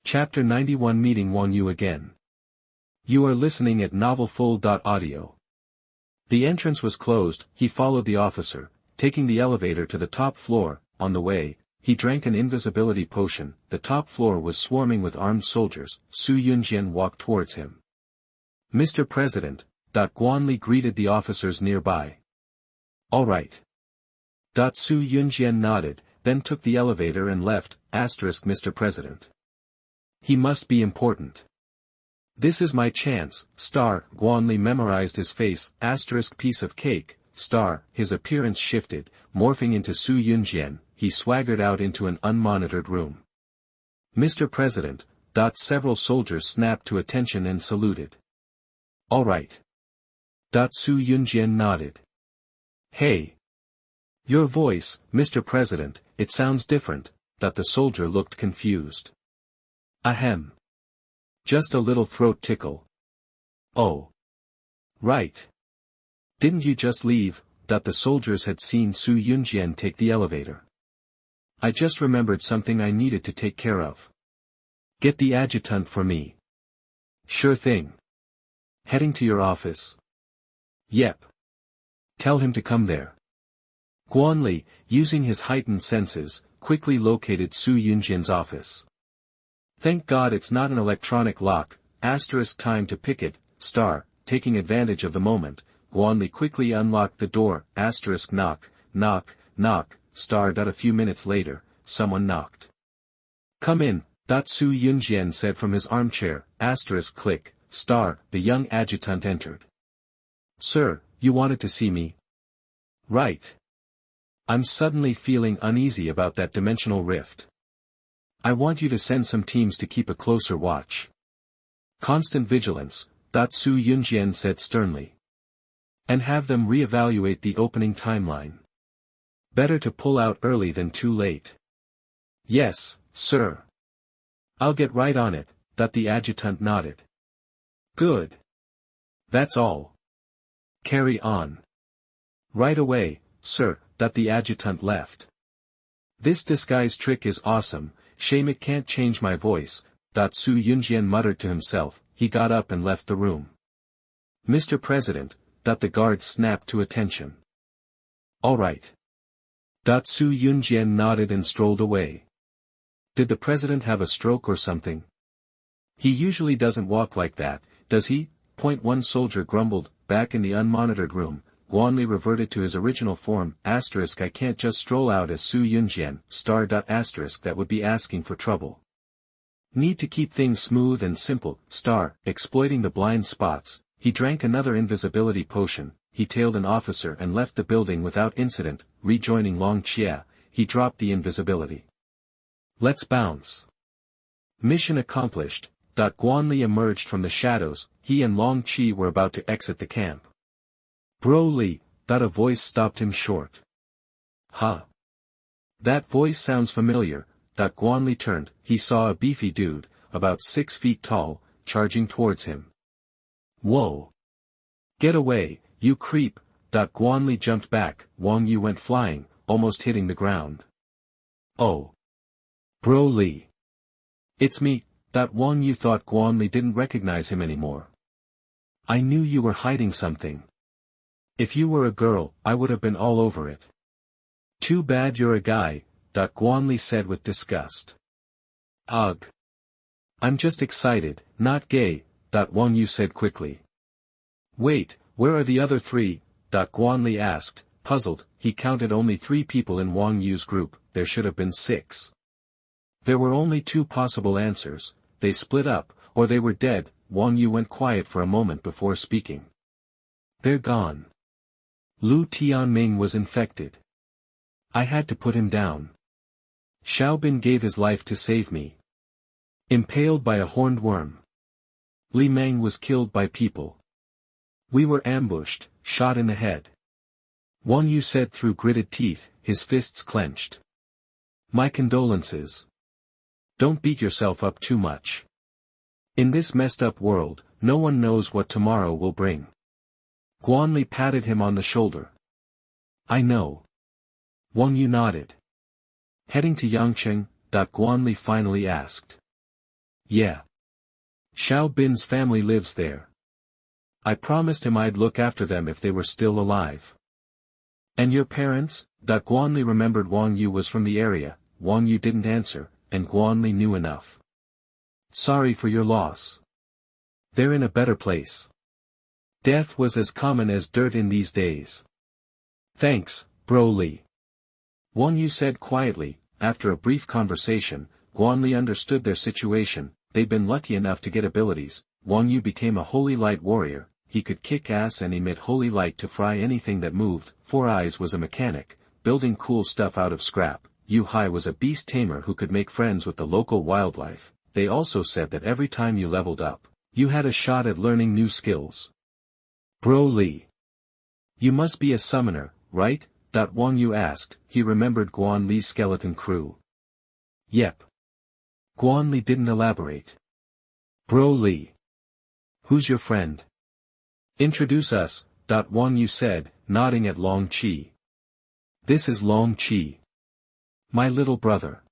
Chapter 91 Meeting Wang Yu again. You are listening at novelfull.audio. The entrance was closed. He followed the officer, taking the elevator to the top floor. On the way, he drank an invisibility potion. The top floor was swarming with armed soldiers. Su Yunjian walked towards him. Mr. President, Guan Li greeted the officers nearby. All right. Su Yunjian nodded, then took the elevator and left. Mr. President. He must be important. This is my chance. Guan Li memorized his face. Piece of cake. His appearance shifted, morphing into Su Yunjian. He swaggered out into an unmonitored room. Mr. President. Several soldiers snapped to attention and saluted. All right. Su Yunjian nodded. Hey. Your voice, Mr. President, it sounds different. The soldier looked confused. Ahem. Just a little throat tickle. Oh. Right. Didn't you just leave? The soldiers had seen Su Yunjian take the elevator. I just remembered something I needed to take care of. Get the adjutant for me. Sure thing. Heading to your office? Yep. Tell him to come there. Guan Li, using his heightened senses, quickly located Su Yunjian's office. Thank God it's not an electronic lock. Time to pick it. Taking advantage of the moment, Guan Li quickly unlocked the door. Knock, knock, knock. A few minutes later, someone knocked. Come in. Su Yunjian said from his armchair. Click. The young adjutant entered. Sir, you wanted to see me? Right. I'm suddenly feeling uneasy about that dimensional rift. I want you to send some teams to keep a closer watch. Constant vigilance, Su Yunjian said sternly. And have them re-evaluate the opening timeline. Better to pull out early than too late. Yes, sir. I'll get right on it. The adjutant nodded. Good. That's all. Carry on. Right away, sir. The adjutant left. This disguise trick is awesome. Shame it can't change my voice. Su Yunjian muttered to himself. He got up and left the room. Mr. President. The guards snapped to attention. All right. Su Yunjian nodded and strolled away. Did the president have a stroke or something? He usually doesn't walk like that, does he? One soldier grumbled. Back in the unmonitored room, Guan Li reverted to his original form. I can't just stroll out as Su Yunjian. That would be asking for trouble. Need to keep things smooth and simple. Exploiting the blind spots, he drank another invisibility potion. He tailed an officer and left the building without incident. Rejoining Long Chia, he dropped the invisibility. Let's bounce. Mission accomplished. Guan Li emerged from the shadows. He and Long Chi were about to exit the camp. Bro Li, a voice stopped him short. Huh. That voice sounds familiar. Guan Li turned. He saw a beefy dude, about 6 feet tall, charging towards him. Whoa. Get away, you creep. Guan Li jumped back. Wang Yu went flying, almost hitting the ground. Oh. Bro Li. It's me. Wang Yu thought Guan Li didn't recognize him anymore. I knew you were hiding something. If you were a girl, I would have been all over it. Too bad you're a guy, Guan Li said with disgust. Ugh. I'm just excited, not gay, Wang Yu said quickly. Wait, where are the other 3? Guan Li asked, puzzled. He counted only 3 people in Wang Yu's group. There should have been 6. There were only 2 possible answers. They split up, or they were dead. Wang Yu went quiet for a moment before speaking. They're gone. Lu Tianming was infected. I had to put him down. Xiaobin gave his life to save me. Impaled by a horned worm. Li Meng was killed by people. We were ambushed, shot in the head. Wang Yu said through gritted teeth, his fists clenched. My condolences. Don't beat yourself up too much. In this messed up world, no one knows what tomorrow will bring. Guan Li patted him on the shoulder. I know. Wang Yu nodded. Heading to Yangcheng, Guan Li finally asked. Yeah. Xiao Bin's family lives there. I promised him I'd look after them if they were still alive. And your parents? Guan Li remembered Wang Yu was from the area. Wang Yu didn't answer, and Guan Li knew enough. Sorry for your loss. They're in a better place. Death was as common as dirt in these days. Thanks, Bro Li. Wang Yu said quietly. After a brief conversation, Guan Li understood their situation. They'd been lucky enough to get abilities. Wang Yu became a holy light warrior. He could kick ass and emit holy light to fry anything that moved. Four Eyes was a mechanic, building cool stuff out of scrap. Yu Hai was a beast tamer who could make friends with the local wildlife. They also said that every time you leveled up, you had a shot at learning new skills. Bro Li. You must be a summoner, right? Wang Yu asked. He remembered Guan Li's skeleton crew. Yep. Guan Li didn't elaborate. Bro Li. Who's your friend? Introduce us, Wang Yu said, nodding at Long Qi. This is Long Qi. My little brother.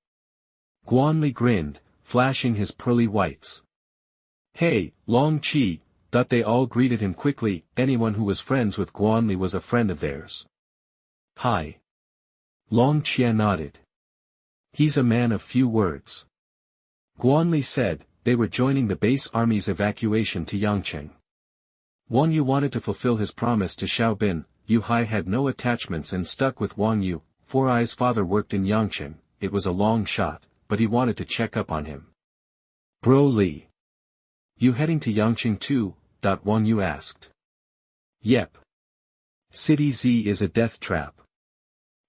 Guan Li grinned, flashing his pearly whites. Hey, Long Qi. They all greeted him quickly. Anyone who was friends with Guan Li was a friend of theirs. Hi. Long Qi nodded. He's a man of few words. Guan Li said. They were joining the base army's evacuation to Yangcheng. Wang Yu wanted to fulfill his promise to Xiao Bin. Yu Hai had no attachments and stuck with Wang Yu. Four Eyes' father worked in Yangcheng. It was a long shot, but he wanted to check up on him. Bro Li. You heading to Yangcheng too? Wang Yu asked. Yep. City Z is a death trap.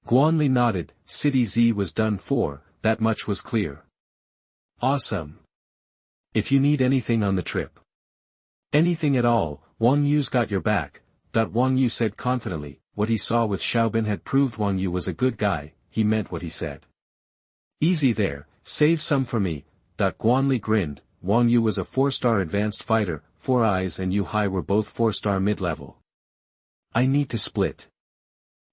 Guan Li nodded. City Z was done for, that much was clear. Awesome. If you need anything on the trip. Anything at all, Wang Yu's got your back. Wang Yu said confidently. What he saw with Xiao Bin had proved Wang Yu was a good guy. He meant what he said. Easy there, save some for me. Guan Li grinned. Wang Yu was a 4-star advanced fighter. Four Eyes and Yu Hai were both 4-star mid-level. I need to split.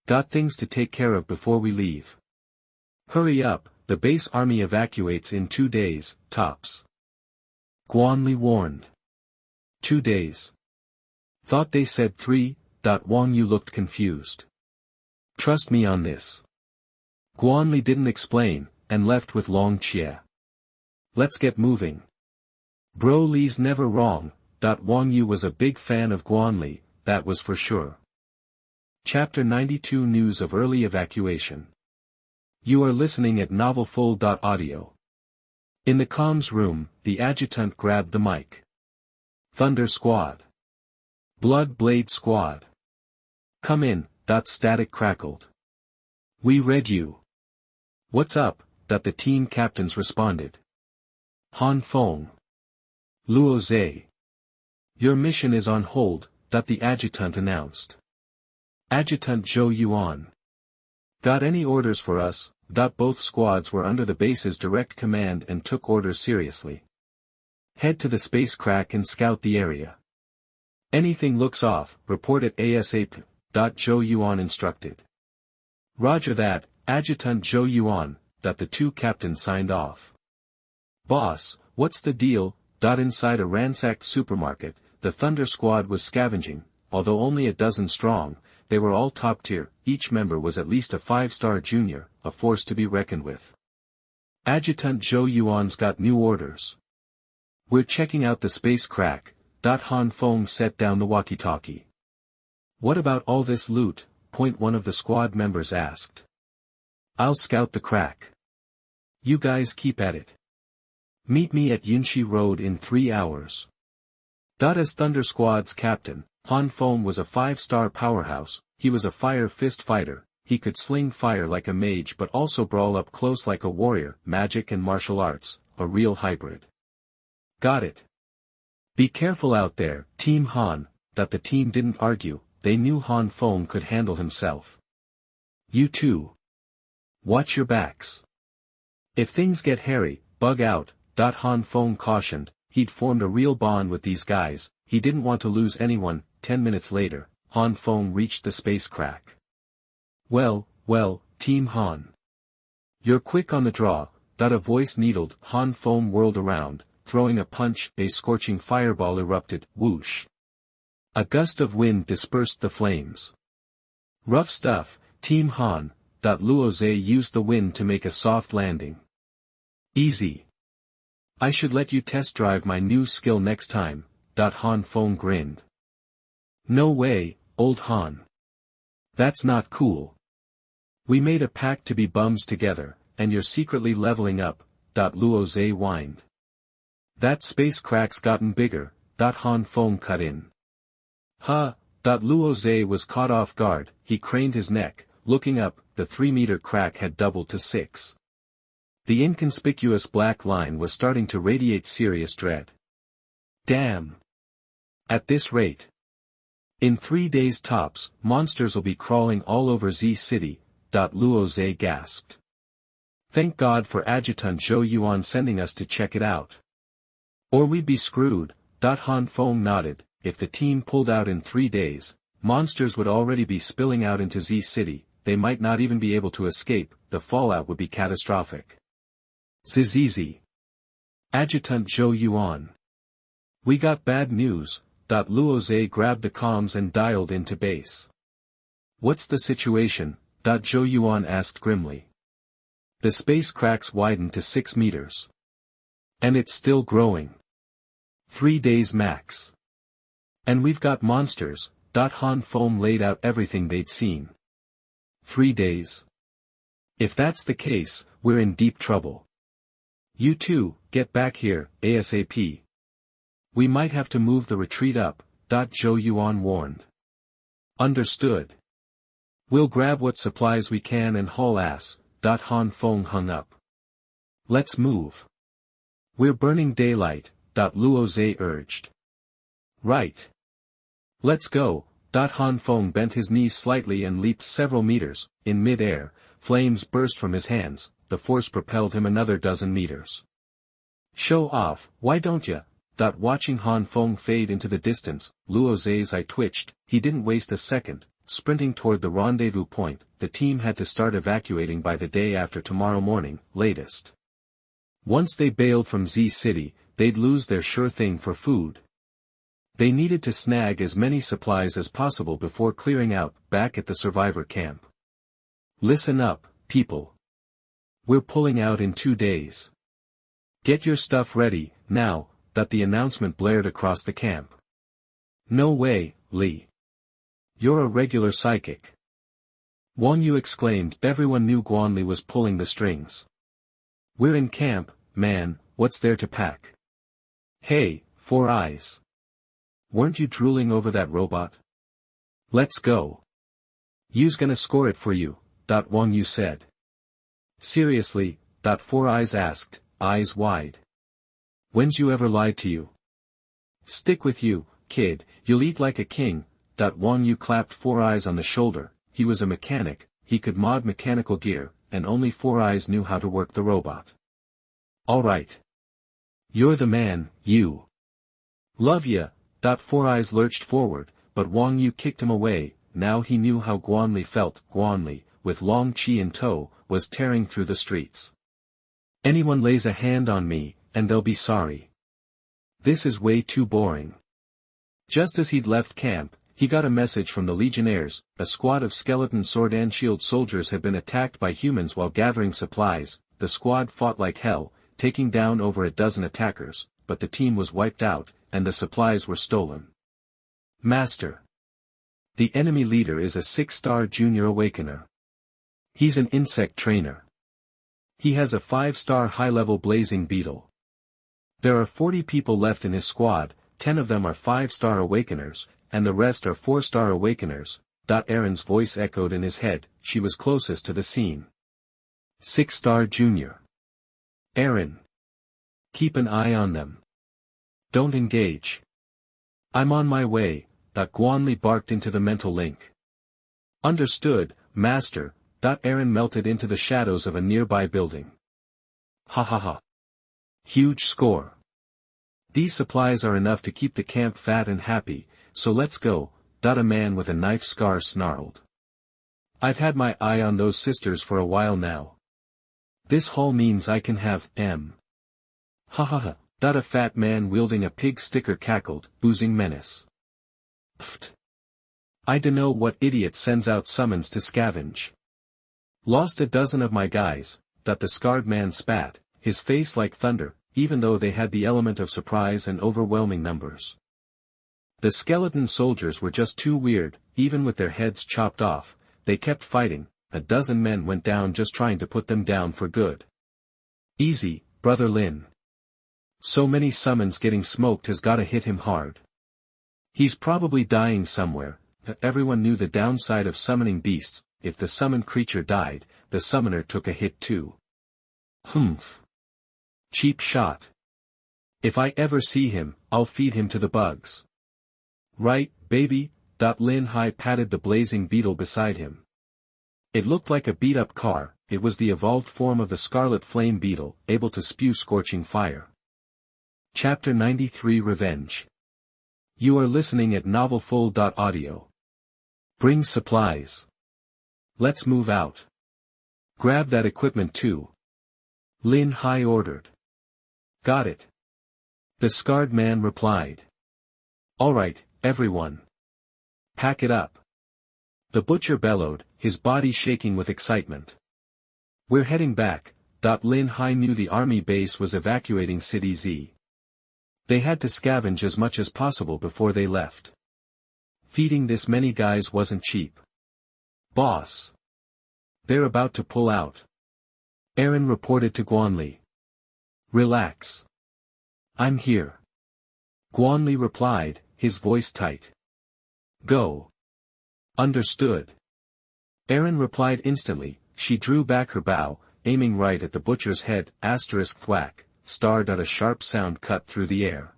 Got things to take care of before we leave. Hurry up, the base army evacuates in 2 days, tops. Guan Li warned. 2 days. Thought they said 3. Wang Yu looked confused. Trust me on this. Guan Li didn't explain, and left with Long Qie. Let's get moving. Bro Li's never wrong. Wang Yu was a big fan of Guan Li, that was for sure. Chapter 92 News of Early Evacuation. You are listening at novelfull.audio. In the comms room, the adjutant grabbed the mic. Thunder Squad. Blood Blade Squad. Come in. Static crackled. We read you. What's up? The team captains responded. Han Feng. Luo Zhe. Your mission is on hold. The adjutant announced. Adjutant Zhou Yuan. Got any orders for us? Both squads were under the base's direct command and took orders seriously. Head to the space crack and scout the area. Anything looks off, report it ASAP. Zhou Yuan instructed. Roger that, Adjutant Zhou Yuan. The 2 captains signed off. Boss, what's the deal? Inside a ransacked supermarket, the Thunder Squad was scavenging. Although only a dozen strong, they were all top tier. Each member was at least a 5-star junior, a force to be reckoned with. Adjutant Zhou Yuan's got new orders. We're checking out the space crack. Han Feng set down the walkie-talkie. What about all this loot? One of the squad members asked. I'll scout the crack. You guys keep at it. Meet me at Yunxi Road in 3 hours. As Thunder Squad's captain, Han Feng was a 5-star powerhouse. He was a fire fist fighter. He could sling fire like a mage but also brawl up close like a warrior. Magic and martial arts, a real hybrid. Got it. Be careful out there, Team Han. The team didn't argue. They knew Han Feng could handle himself. You too. Watch your backs. If things get hairy, bug out. Han Feng cautioned. He'd formed a real bond with these guys. He didn't want to lose anyone. 10 minutes later, Han Feng reached the space crack. Well, Team Han. You're quick on the draw. A voice needled. Han Feng whirled around. throwing a punch, a scorching fireball erupted, whoosh. A gust of wind dispersed the flames. Rough stuff, Team Han. Luoze used the wind to make a soft landing. Easy. I should let you test drive my new skill next time. Han Feng grinned. No way, old Han. That's not cool. We made a pact to be bums together, and you're secretly leveling up. Luoze whined. That space crack's gotten bigger. Han Feng cut in. Huh. Luoze was caught off guard. He craned his neck, looking up. The 3-meter crack had doubled to 6. The inconspicuous black line was starting to radiate serious dread. Damn. At this rate. In 3 days tops, monsters will be crawling all over Z City. Luoze gasped. Thank God for Adjutant Zhou Yuan sending us to check it out. Or we'd be screwed. Han Feng nodded. If the team pulled out in 3 days, monsters would already be spilling out into Z City. They might not even be able to escape. The fallout would be catastrophic. Zizizi. Adjutant Zhou Yuan. We got bad news. Luoze grabbed the comms and dialed into base. What's the situation? Zhou Yuan asked grimly. The space cracks widened to 6 meters. And it's still growing. 3 days max. And we've got monsters. Han Feng laid out everything they'd seen. 3 days. If that's the case, we're in deep trouble. You two, get back here, ASAP. We might have to move the retreat up. Zhou Yuan warned. Understood. We'll grab what supplies we can and haul ass. Han Feng hung up. Let's move. We're burning daylight. Luoze urged. Right. Let's go. Han Feng bent his knees slightly and leaped several meters. In mid-air, flames burst from his hands. The force propelled him another dozen meters. Show off, why don't ya? Watching Han Feng fade into the distance, Luoze's eye twitched. He didn't waste a second. Sprinting toward the rendezvous point, the team had to start evacuating by the day after tomorrow morning, latest. Once they bailed from Z City, they'd lose their sure thing for food. They needed to snag as many supplies as possible before clearing out. Back at the survivor camp. Listen up, people. We're pulling out in 2 days. Get your stuff ready, now. The announcement blared across the camp. No way, Li. You're a regular psychic. Wang Yu exclaimed. Everyone knew Guan Li was pulling the strings. We're in camp, man, what's there to pack? Hey, Four Eyes. Weren't you drooling over that robot? Let's go. You's gonna score it for you, Wang Yu said. Seriously, Four Eyes asked, eyes wide. When's you ever lied to you? Stick with you, kid, you'll eat like a king. Wang Yu clapped Four Eyes on the shoulder. He was a mechanic, he could mod mechanical gear, and only Four Eyes knew how to work the robot. Alright. You're the man, you. Love ya. Four Eyes lurched forward, but Wang Yu kicked him away. Now he knew how Guan Li felt. Guan Li, with Long Chi in tow, was tearing through the streets. Anyone lays a hand on me, and they'll be sorry. This is way too boring. Just as he'd left camp, he got a message from the Legionnaires. A squad of skeleton sword and shield soldiers had been attacked by humans while gathering supplies. The squad fought like hell, taking down over a dozen attackers, but the team was wiped out, and the supplies were stolen. Master. The enemy leader is a 6-star junior awakener. He's an insect trainer. He has a 5-star high-level blazing beetle. There are 40 people left in his squad, 10 of them are 5-star awakeners, and the rest are 4-star awakeners. Erin's voice echoed in his head. She was closest to the scene. 6-star junior. Erin. Keep an eye on them. Don't engage. I'm on my way. Guan Li barked into the mental link. Understood, master. Erin melted into the shadows of a nearby building. Ha ha ha. Huge score. These supplies are enough to keep the camp fat and happy, so let's go. A man with a knife scar snarled. I've had my eye on those sisters for a while now. This haul means I can have M. Ha ha ha. A fat man wielding a pig sticker cackled, oozing menace. Pfft. I dunno what idiot sends out summons to scavenge. Lost a dozen of my guys, the scarred man spat, his face like thunder, even though they had the element of surprise and overwhelming numbers. The skeleton soldiers were just too weird, even with their heads chopped off, they kept fighting, a dozen men went down just trying to put them down for good. Easy, brother Lin. So many summons getting smoked has gotta hit him hard. He's probably dying somewhere. Everyone knew the downside of summoning beasts, if the summoned creature died, the summoner took a hit too. Humph. Cheap shot. If I ever see him, I'll feed him to the bugs. Right, baby? Lin Hai patted the blazing beetle beside him. It looked like a beat-up car, it was the evolved form of the scarlet flame beetle, able to spew scorching fire. Chapter 93 Revenge. You are listening at novelfull.audio. Bring supplies. Let's move out. Grab that equipment too. Lin Hai ordered. Got it. The scarred man replied. Alright, everyone. Pack it up. The butcher bellowed, his body shaking with excitement. We're heading back. Lin Hai knew the army base was evacuating City Z. They had to scavenge as much as possible before they left. Feeding this many guys wasn't cheap. Boss. They're about to pull out. Aaron reported to Guan Li. Relax. I'm here. Guan Li replied, his voice tight. Go. Understood. Aaron replied instantly, she drew back her bow, aiming right at the butcher's head, *thwack, starred at a sharp sound cut through the air.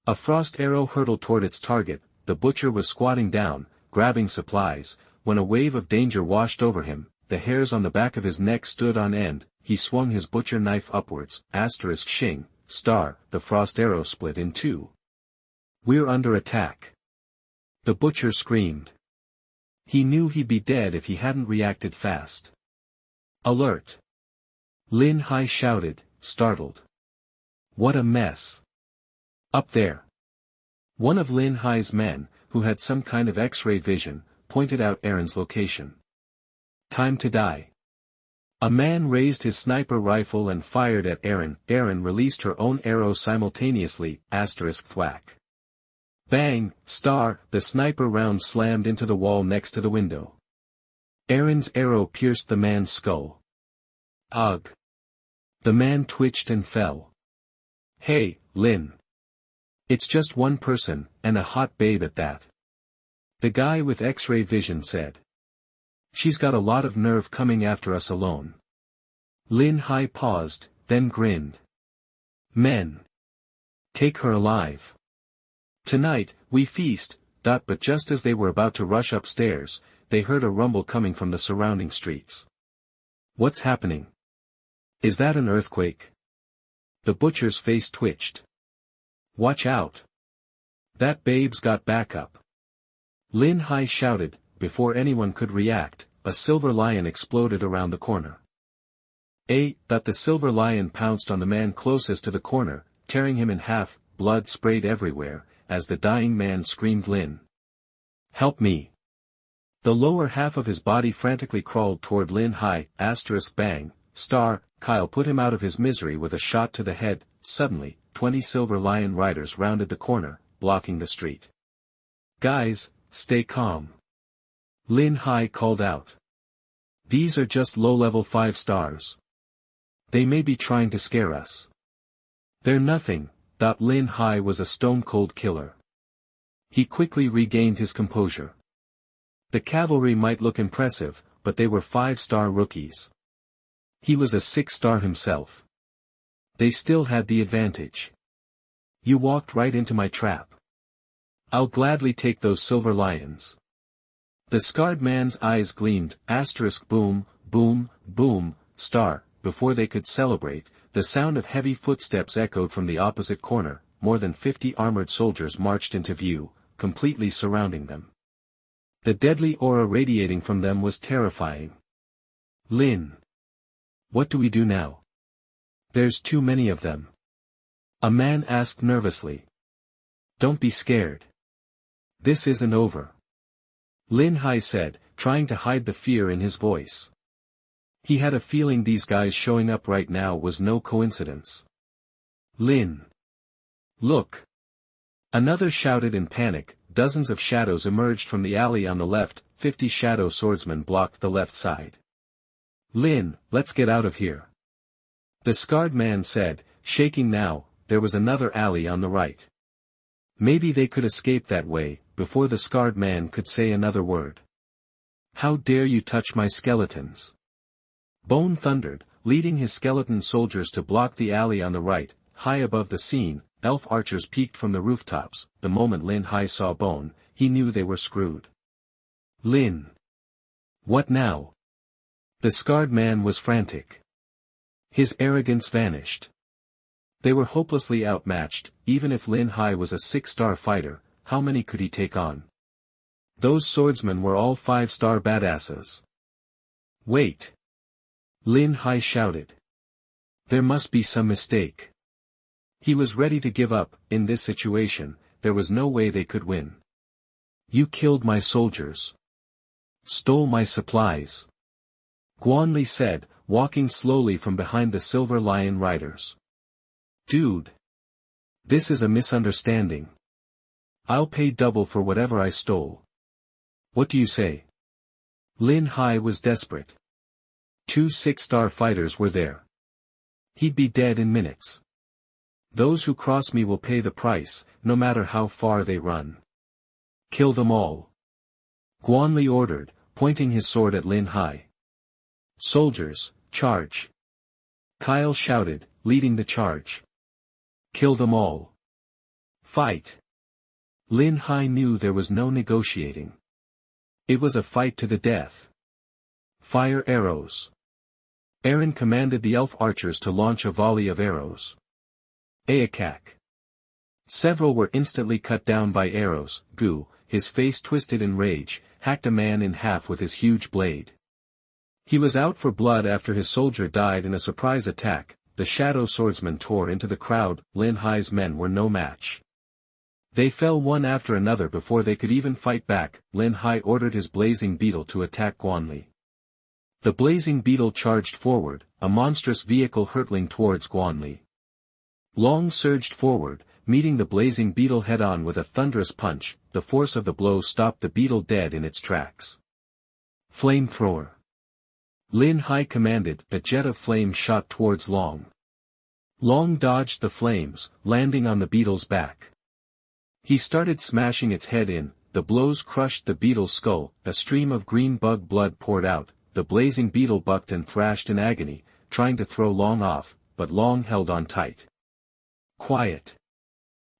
A frost arrow hurtled toward its target, the butcher was squatting down, grabbing supplies, when a wave of danger washed over him, the hairs on the back of his neck stood on end, he swung his butcher knife upwards, *shing, the frost arrow split in two. We're under attack. The butcher screamed. He knew he'd be dead if he hadn't reacted fast. Alert! Lin Hai shouted, startled. What a mess. Up there. One of Lin Hai's men, who had some kind of X-ray vision, pointed out Aaron's location. Time to die. A man raised his sniper rifle and fired at Aaron. Aaron released her own arrow simultaneously, *thwack. Bang, the sniper round slammed into the wall next to the window. Aaron's arrow pierced the man's skull. Ugh. The man twitched and fell. Hey, Lin. It's just one person, and a hot babe at that. The guy with X-ray vision said. She's got a lot of nerve coming after us alone. Lin Hai paused, then grinned. Men. Take her alive. Tonight, we feast, but just as they were about to rush upstairs, they heard a rumble coming from the surrounding streets. What's happening? Is that an earthquake? The butcher's face twitched. Watch out. That babe's got backup. Lin Hai shouted, before anyone could react, a silver lion exploded around the corner. The silver lion pounced on the man closest to the corner, tearing him in half, blood sprayed everywhere, as the dying man screamed Lin. Help me. The lower half of his body frantically crawled toward Lin Hai, *bang, Kyle put him out of his misery with a shot to the head. Suddenly, 20 silver lion riders rounded the corner, blocking the street. Guys, stay calm. Lin Hai called out. These are just low-level 5 stars. They may be trying to scare us. They're nothing. Lin Hai was a stone-cold killer. He quickly regained his composure. The cavalry might look impressive, but they were 5-star rookies. He was a 6-star himself. They still had the advantage. You walked right into my trap. I'll gladly take those silver lions. The scarred man's eyes gleamed, boom, boom, boom, before they could celebrate, the sound of heavy footsteps echoed from the opposite corner, more than 50 armored soldiers marched into view, completely surrounding them. The deadly aura radiating from them was terrifying. Lin. What do we do now? There's too many of them. A man asked nervously. Don't be scared. This isn't over. Lin Hai said, trying to hide the fear in his voice. He had a feeling these guys showing up right now was no coincidence. Lin. Look. Another shouted in panic. Dozens of shadows emerged from the alley on the left. 50 shadow swordsmen blocked the left side. Lin, let's get out of here. The scarred man said, shaking now. There was another alley on the right. Maybe they could escape that way, before the scarred man could say another word. How dare you touch my skeletons? Bone thundered, leading his skeleton soldiers to block the alley on the right. High above the scene, elf archers peeked from the rooftops. The moment Lin Hai saw Bone, he knew they were screwed. Lin. What now? The scarred man was frantic. His arrogance vanished. They were hopelessly outmatched. Even if Lin Hai was a 6-star fighter, how many could he take on? Those swordsmen were all 5-star badasses. Wait! Lin Hai shouted. There must be some mistake. He was ready to give up. In this situation, there was no way they could win. You killed my soldiers. Stole my supplies. Guan Li said, walking slowly from behind the Silver Lion riders. Dude. This is a misunderstanding. I'll pay double for whatever I stole. What do you say? Lin Hai was desperate. 2 6-star fighters were there. He'd be dead in minutes. Those who cross me will pay the price, no matter how far they run. Kill them all. Guan Li ordered, pointing his sword at Lin Hai. Soldiers, charge. Kyle shouted, leading the charge. Kill them all. Fight. Lin Hai knew there was no negotiating. It was a fight to the death. Fire arrows. Aaron commanded the elf archers to launch a volley of arrows. Aakak. Several were instantly cut down by arrows. Gu, his face twisted in rage, hacked a man in half with his huge blade. He was out for blood after his soldier died in a surprise attack. The shadow swordsman tore into the crowd. Lin Hai's men were no match. They fell one after another before they could even fight back. Lin Hai ordered his blazing beetle to attack Guan Li. The blazing beetle charged forward, a monstrous vehicle hurtling towards Guan Li. Long surged forward, meeting the blazing beetle head-on with a thunderous punch. The force of the blow stopped the beetle dead in its tracks. Flamethrower. Lin Hai commanded. A jet of flame shot towards Long. Long dodged the flames, landing on the beetle's back. He started smashing its head in. The blows crushed the beetle's skull. A stream of green bug blood poured out. The blazing beetle bucked and thrashed in agony, trying to throw Long off, but Long held on tight. Quiet.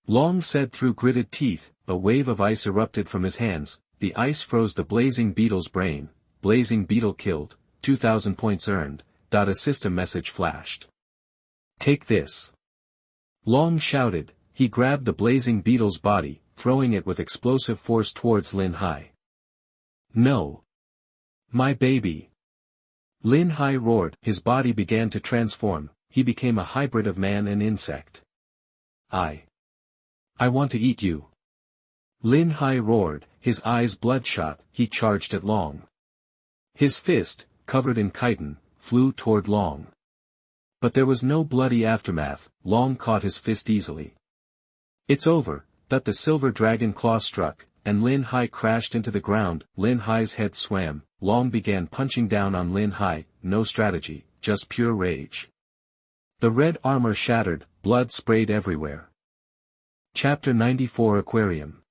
Long said through gritted teeth. A wave of ice erupted from his hands. The ice froze the blazing beetle's brain. Blazing beetle killed. 2,000 points earned. A system message flashed. Take this. Long shouted. He grabbed the blazing beetle's body, throwing it with explosive force towards Lin Hai. No. My baby. Lin Hai roared. His body began to transform. He became a hybrid of man and insect. I want to eat you. Lin Hai roared, his eyes bloodshot. He charged at Long. His fist, covered in chitin, flew toward Long. But there was no bloody aftermath. Long caught his fist easily. It's over. That the silver dragon claw struck, and Lin Hai crashed into the ground. Lin Hai's head swam. Long began punching down on Lin Hai. No strategy, just pure rage. The red armor shattered, blood sprayed everywhere. Chapter 94 Aquarium.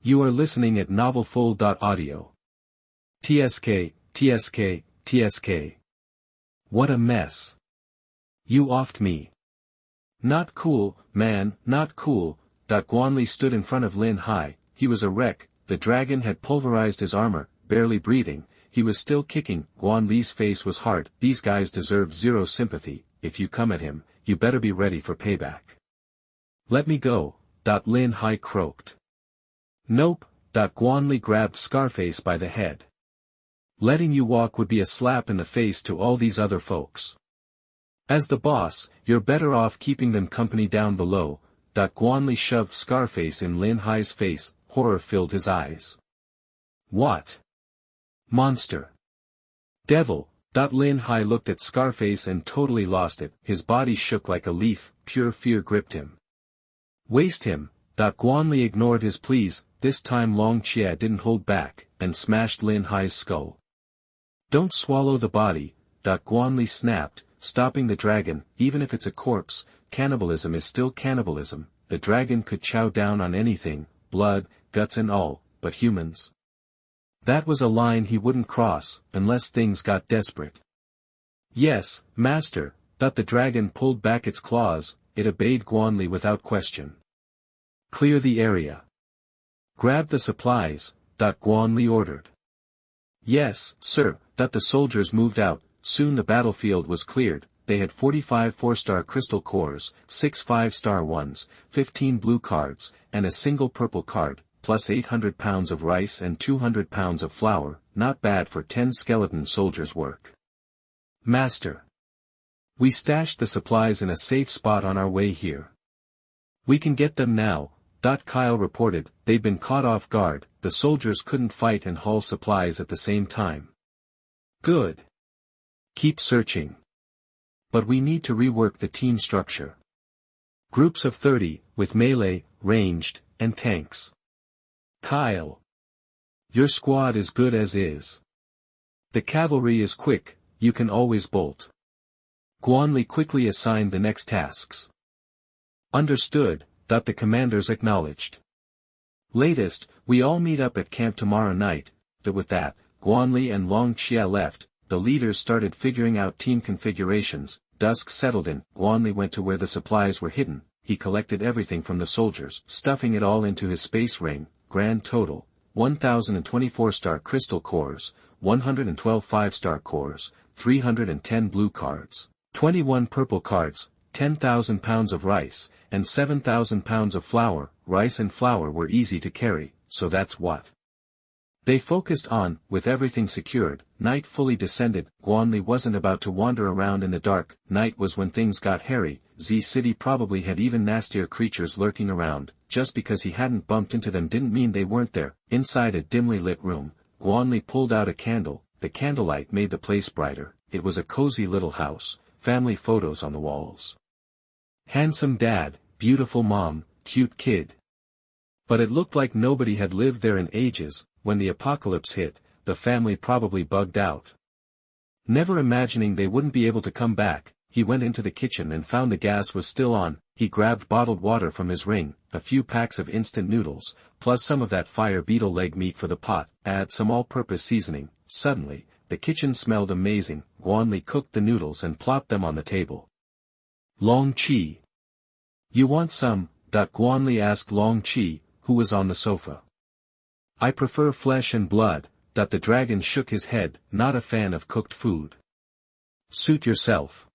You are listening at novelfull.audio. TSK, TSK, TSK. What a mess. You offed me. Not cool, man, not cool. Guan Li stood in front of Lin Hai. He was a wreck. The dragon had pulverized his armor, barely breathing. He was still kicking. Guan Li's face was hard. These guys deserve zero sympathy. If you come at him, you better be ready for payback. Let me go. Lin Hai croaked. Nope. Guan Li grabbed Scarface by the head. Letting you walk would be a slap in the face to all these other folks. As the boss, you're better off keeping them company down below. Guan Li shoved Scarface in Lin Hai's face, horror filled his eyes. What? Monster. Devil. Lin Hai looked at Scarface and totally lost it, his body shook like a leaf, pure fear gripped him. Waste him. Guan Li ignored his pleas, this time Long Chia didn't hold back, and smashed Lin Hai's skull. Don't swallow the body. Guan Li snapped, stopping the dragon. Even if it's a corpse, cannibalism is still cannibalism. The dragon could chow down on anything, blood, guts and all, but humans. That was a line he wouldn't cross, unless things got desperate. Yes, master. The dragon pulled back its claws, it obeyed Guan Li without question. Clear the area. Grab the supplies. Guan Li ordered. Yes, sir. The soldiers moved out. Soon the battlefield was cleared. They had 45 4-star crystal cores, 6 5-star ones, 15 blue cards, and a single purple card, plus 800 pounds of rice and 200 pounds of flour, not bad for 10 skeleton soldiers' work. Master. We stashed the supplies in a safe spot on our way here. We can get them now. Kyle reported, they'd been caught off guard, the soldiers couldn't fight and haul supplies at the same time. Good. Keep searching. But we need to rework the team structure. Groups of 30, with melee, ranged, and tanks. Kyle. Your squad is good as is. The cavalry is quick, you can always bolt. Guan Li quickly assigned the next tasks. Understood. The commanders acknowledged. Latest, we all meet up at camp tomorrow night. With that, Guan Li and Long Chia left, the leaders started figuring out team configurations. Dusk settled in, Guan Li went to where the supplies were hidden, he collected everything from the soldiers, stuffing it all into his space ring. Grand total, 1,024-star crystal cores, 112 5-star cores, 310 blue cards, 21 purple cards, 10,000 pounds of rice, and 7,000 pounds of flour. Rice and flour were easy to carry, so that's what they focused on. With everything secured, night fully descended. Guan Li wasn't about to wander around in the dark. Night was when things got hairy. Z City probably had even nastier creatures lurking around. Just because he hadn't bumped into them didn't mean they weren't there. Inside a dimly lit room, Guan Li pulled out a candle. The candlelight made the place brighter. It was a cozy little house, family photos on the walls. Handsome dad, beautiful mom, cute kid. But it looked like nobody had lived there in ages. When the apocalypse hit, the family probably bugged out. Never imagining they wouldn't be able to come back, he went into the kitchen and found the gas was still on. He grabbed bottled water from his ring, a few packs of instant noodles, plus some of that fire beetle leg meat for the pot, add some all-purpose seasoning. Suddenly, the kitchen smelled amazing. Guan Li cooked the noodles and plopped them on the table. Long Chi. You want some? Guan Li asked Long Chi, who was on the sofa. I prefer flesh and blood. The dragon shook his head, not a fan of cooked food. Suit yourself.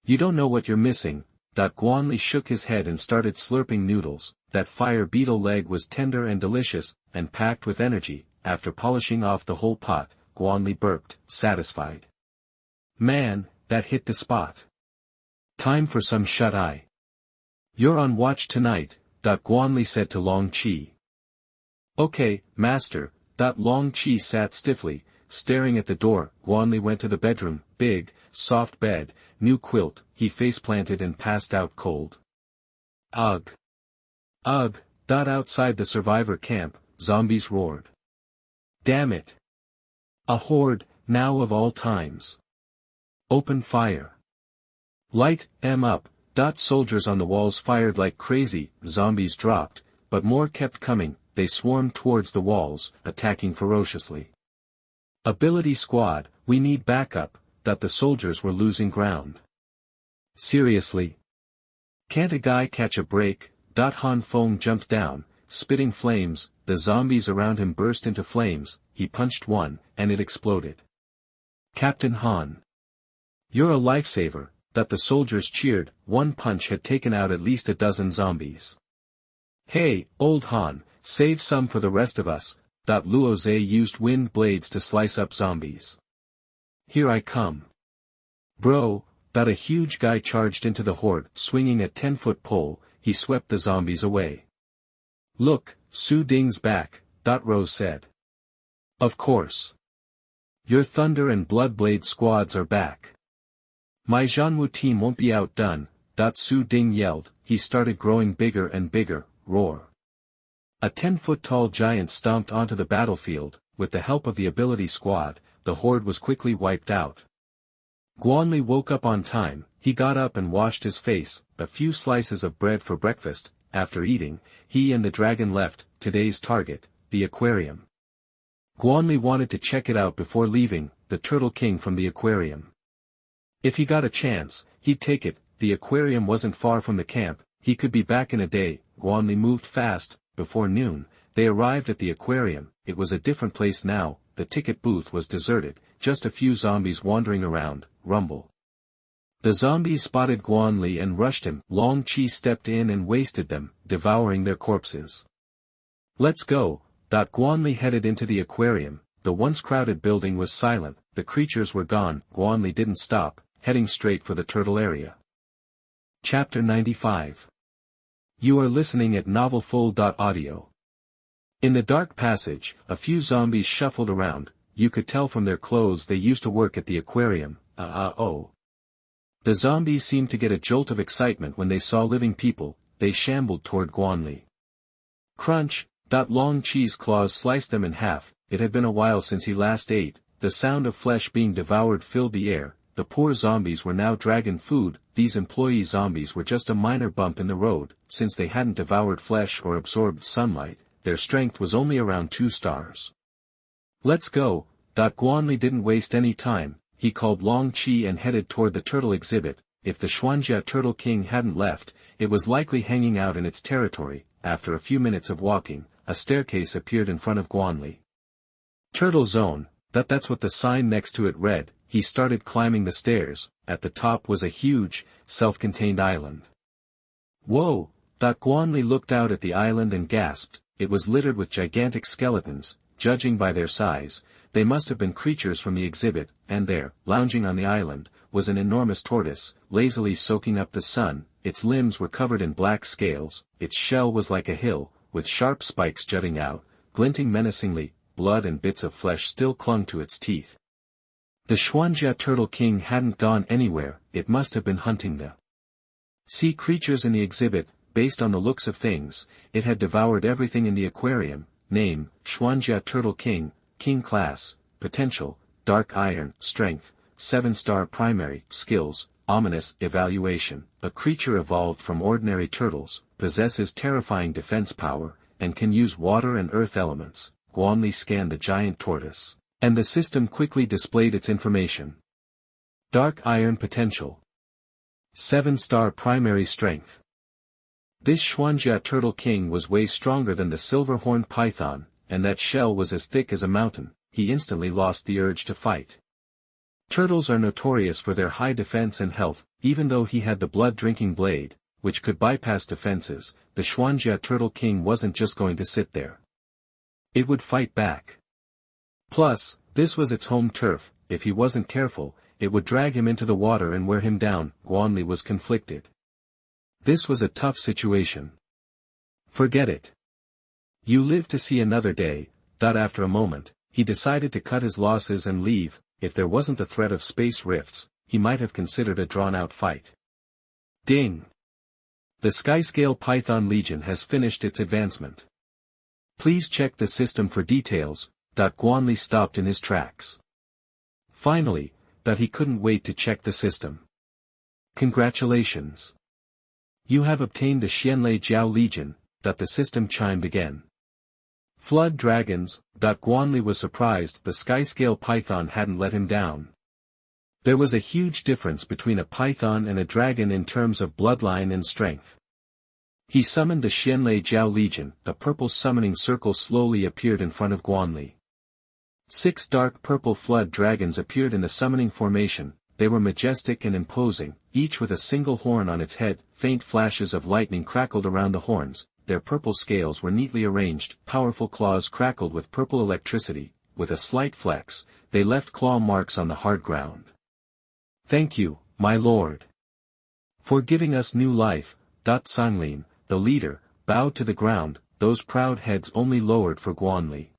You don't know what you're missing. Guan Li shook his head and started slurping noodles. That fire beetle leg was tender and delicious, and packed with energy. After polishing off the whole pot, Guan Li burped, satisfied. Man, that hit the spot. Time for some shut-eye. You're on watch tonight, Guan Li said to Long Chi. Okay, master. Long Chi sat stiffly, staring at the door. Guan Li went to the bedroom, big, soft bed, new quilt. He face-planted and passed out cold. Ugh. Ugh. Outside the survivor camp, zombies roared. Damn it. A horde, now of all times. Open fire. Light them up. Soldiers on the walls fired like crazy. Zombies dropped, but more kept coming. They swarmed towards the walls, attacking ferociously. Ability squad, we need backup. The soldiers were losing ground. Seriously? Can't a guy catch a break? Han Feng jumped down, spitting flames. The zombies around him burst into flames. He punched one, and it exploded. Captain Han. You're a lifesaver. The soldiers cheered. One punch had taken out at least a dozen zombies. Hey, old Han, save some for the rest of us. Luo Zhe used wind blades to slice up zombies. Here I come. Bro, A huge guy charged into the horde, swinging a 10-foot pole. He swept the zombies away. "Look, Su Ding's back," Rose said. "Of course. Your Thunder and Bloodblade squads are back. My Zhanwu team won't be outdone," Su Ding yelled. He started growing bigger and bigger. Roar. A 10-foot-tall giant stomped onto the battlefield. With the help of the ability squad, the horde was quickly wiped out. Guan Li woke up on time. He got up and washed his face, a few slices of bread for breakfast. After eating, he and the dragon left today's target, the aquarium. Guan Li wanted to check it out before leaving, the Turtle King from the aquarium. If he got a chance, he'd take it. The aquarium wasn't far from the camp. He could be back in a day. Guan Li moved fast. Before noon, they arrived at the aquarium. It was a different place now. The ticket booth was deserted, just a few zombies wandering around. Rumble. The zombies spotted Guan Li and rushed him. Long Qi stepped in and wasted them, devouring their corpses. "Let's go." Guan Li headed into the aquarium. The once crowded building was silent. The creatures were gone. Guan Li didn't stop, heading straight for the turtle area. Chapter 95. You are listening at novelfull.audio. In the dark passage, a few zombies shuffled around. You could tell from their clothes they used to work at the aquarium. The zombies seemed to get a jolt of excitement when they saw living people. They shambled toward Guan Li. Crunch. Long Qi's claws sliced them in half. It had been a while since he last ate. The sound of flesh being devoured filled the air. The poor zombies were now dragon food. These employee zombies were just a minor bump in the road. Since they hadn't devoured flesh or absorbed sunlight, their strength was only around 2 stars. "Let's go." Guan Li didn't waste any time. He called Long Qi and headed toward the turtle exhibit. If the Xuanjia Turtle King hadn't left, it was likely hanging out in its territory. After a few minutes of walking, a staircase appeared in front of Guan Li. "Turtle Zone," that's what the sign next to it read. He started climbing the stairs. At the top was a huge, self-contained island. "Whoa!" Guan Li looked out at the island and gasped. It was littered with gigantic skeletons. Judging by their size, they must have been creatures from the exhibit, and there, lounging on the island, was an enormous tortoise, lazily soaking up the sun. Its limbs were covered in black scales. Its shell was like a hill, with sharp spikes jutting out, glinting menacingly. Blood and bits of flesh still clung to its teeth. The Xuanjia Turtle King hadn't gone anywhere. It must have been hunting the sea creatures in the exhibit. Based on the looks of things, it had devoured everything in the aquarium. Name, Xuanjia Turtle King, King Class, Potential, Dark Iron, Strength, 7-star Primary, Skills, Ominous, Evaluation. A creature evolved from ordinary turtles, possesses terrifying defense power, and can use water and earth elements. Guan Li scanned the giant tortoise, and the system quickly displayed its information. Dark Iron Potential. 7-star Primary Strength. This Xuanjia Turtle King was way stronger than the silver-horned python, and that shell was as thick as a mountain. He instantly lost the urge to fight. Turtles are notorious for their high defense and health. Even though he had the blood-drinking blade, which could bypass defenses, the Xuanjia Turtle King wasn't just going to sit there. It would fight back. Plus, this was its home turf. If he wasn't careful, it would drag him into the water and wear him down. Guan Li was conflicted. This was a tough situation. Forget it. You live to see another day. After a moment, he decided to cut his losses and leave. If there wasn't the threat of space rifts, he might have considered a drawn-out fight. Ding! The Skyscale Python Legion has finished its advancement. Please check the system for details. Guan Li stopped in his tracks. Finally, he couldn't wait to check the system. Congratulations! You have obtained the Xianlei Jiao Legion. The system chimed again. Flood dragons. Guan Li was surprised the Skyscale Python hadn't let him down. There was a huge difference between a python and a dragon in terms of bloodline and strength. He summoned the Xianlei Jiao Legion. A purple summoning circle slowly appeared in front of Guan Li. 6 dark purple flood dragons appeared in the summoning formation. They were majestic and imposing, each with a single horn on its head. Faint flashes of lightning crackled around the horns. Their purple scales were neatly arranged. Powerful claws crackled with purple electricity. With a slight flex, they left claw marks on the hard ground. Thank you, my lord. For giving us new life. Sanlin, the leader, bowed to the ground, those proud heads only lowered for Guan Li.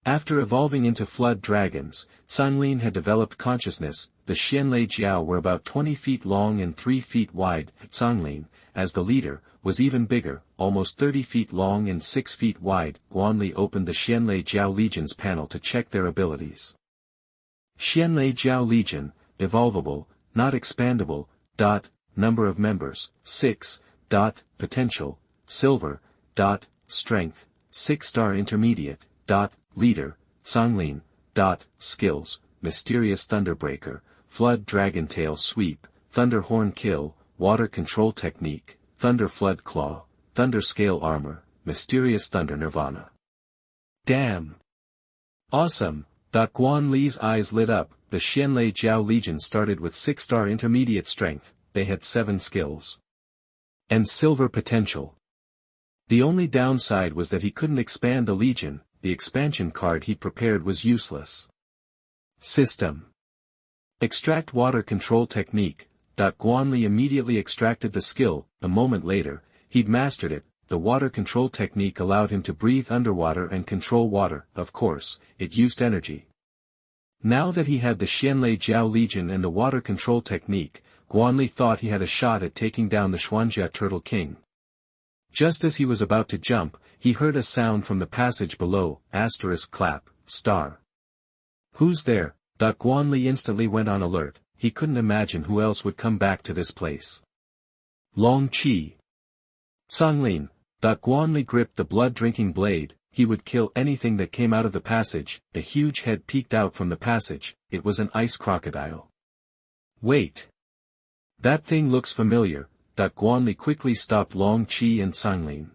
After evolving into flood dragons, Sanlin had developed consciousness. The Xianlei Jiao were about 20 feet long and 3 feet wide. Sanlin, as the leader, was even bigger, almost 30 feet long and 6 feet wide. Guan Li opened the Xianlei Jiao Legion's panel to check their abilities. Xianlei Jiao Legion, evolvable, not expandable. Number of members, 6. Potential, silver. Strength, 6-star intermediate. Leader, Sanlin. Skills, mysterious thunderbreaker, flood dragon tail sweep, thunder horn kill, water control technique, thunder flood claw, thunder scale armor, mysterious thunder nirvana. Damn! Awesome! Guan Li's eyes lit up. The Xianlei Jiao Legion started with 6-star intermediate strength. They had 7 skills. And silver potential. The only downside was that he couldn't expand the Legion. The expansion card he prepared was useless. System. Extract water control technique. Guan Li immediately extracted the skill. A moment later, he'd mastered it. The water control technique allowed him to breathe underwater and control water. Of course, it used energy. Now that he had the Xianlei Jiao Legion and the water control technique, Guan Li thought he had a shot at taking down the Xuanjia Turtle King. Just as he was about to jump, he heard a sound from the passage below. Clap, star. Who's there? Guan Li instantly went on alert. He couldn't imagine who else would come back to this place. Long Qi. Sanlin. Guan Li gripped the blood-drinking blade. He would kill anything that came out of the passage. A huge head peeked out from the passage. It was an ice crocodile. Wait. That thing looks familiar. Guan Li quickly stopped Long Qi and Sanlin.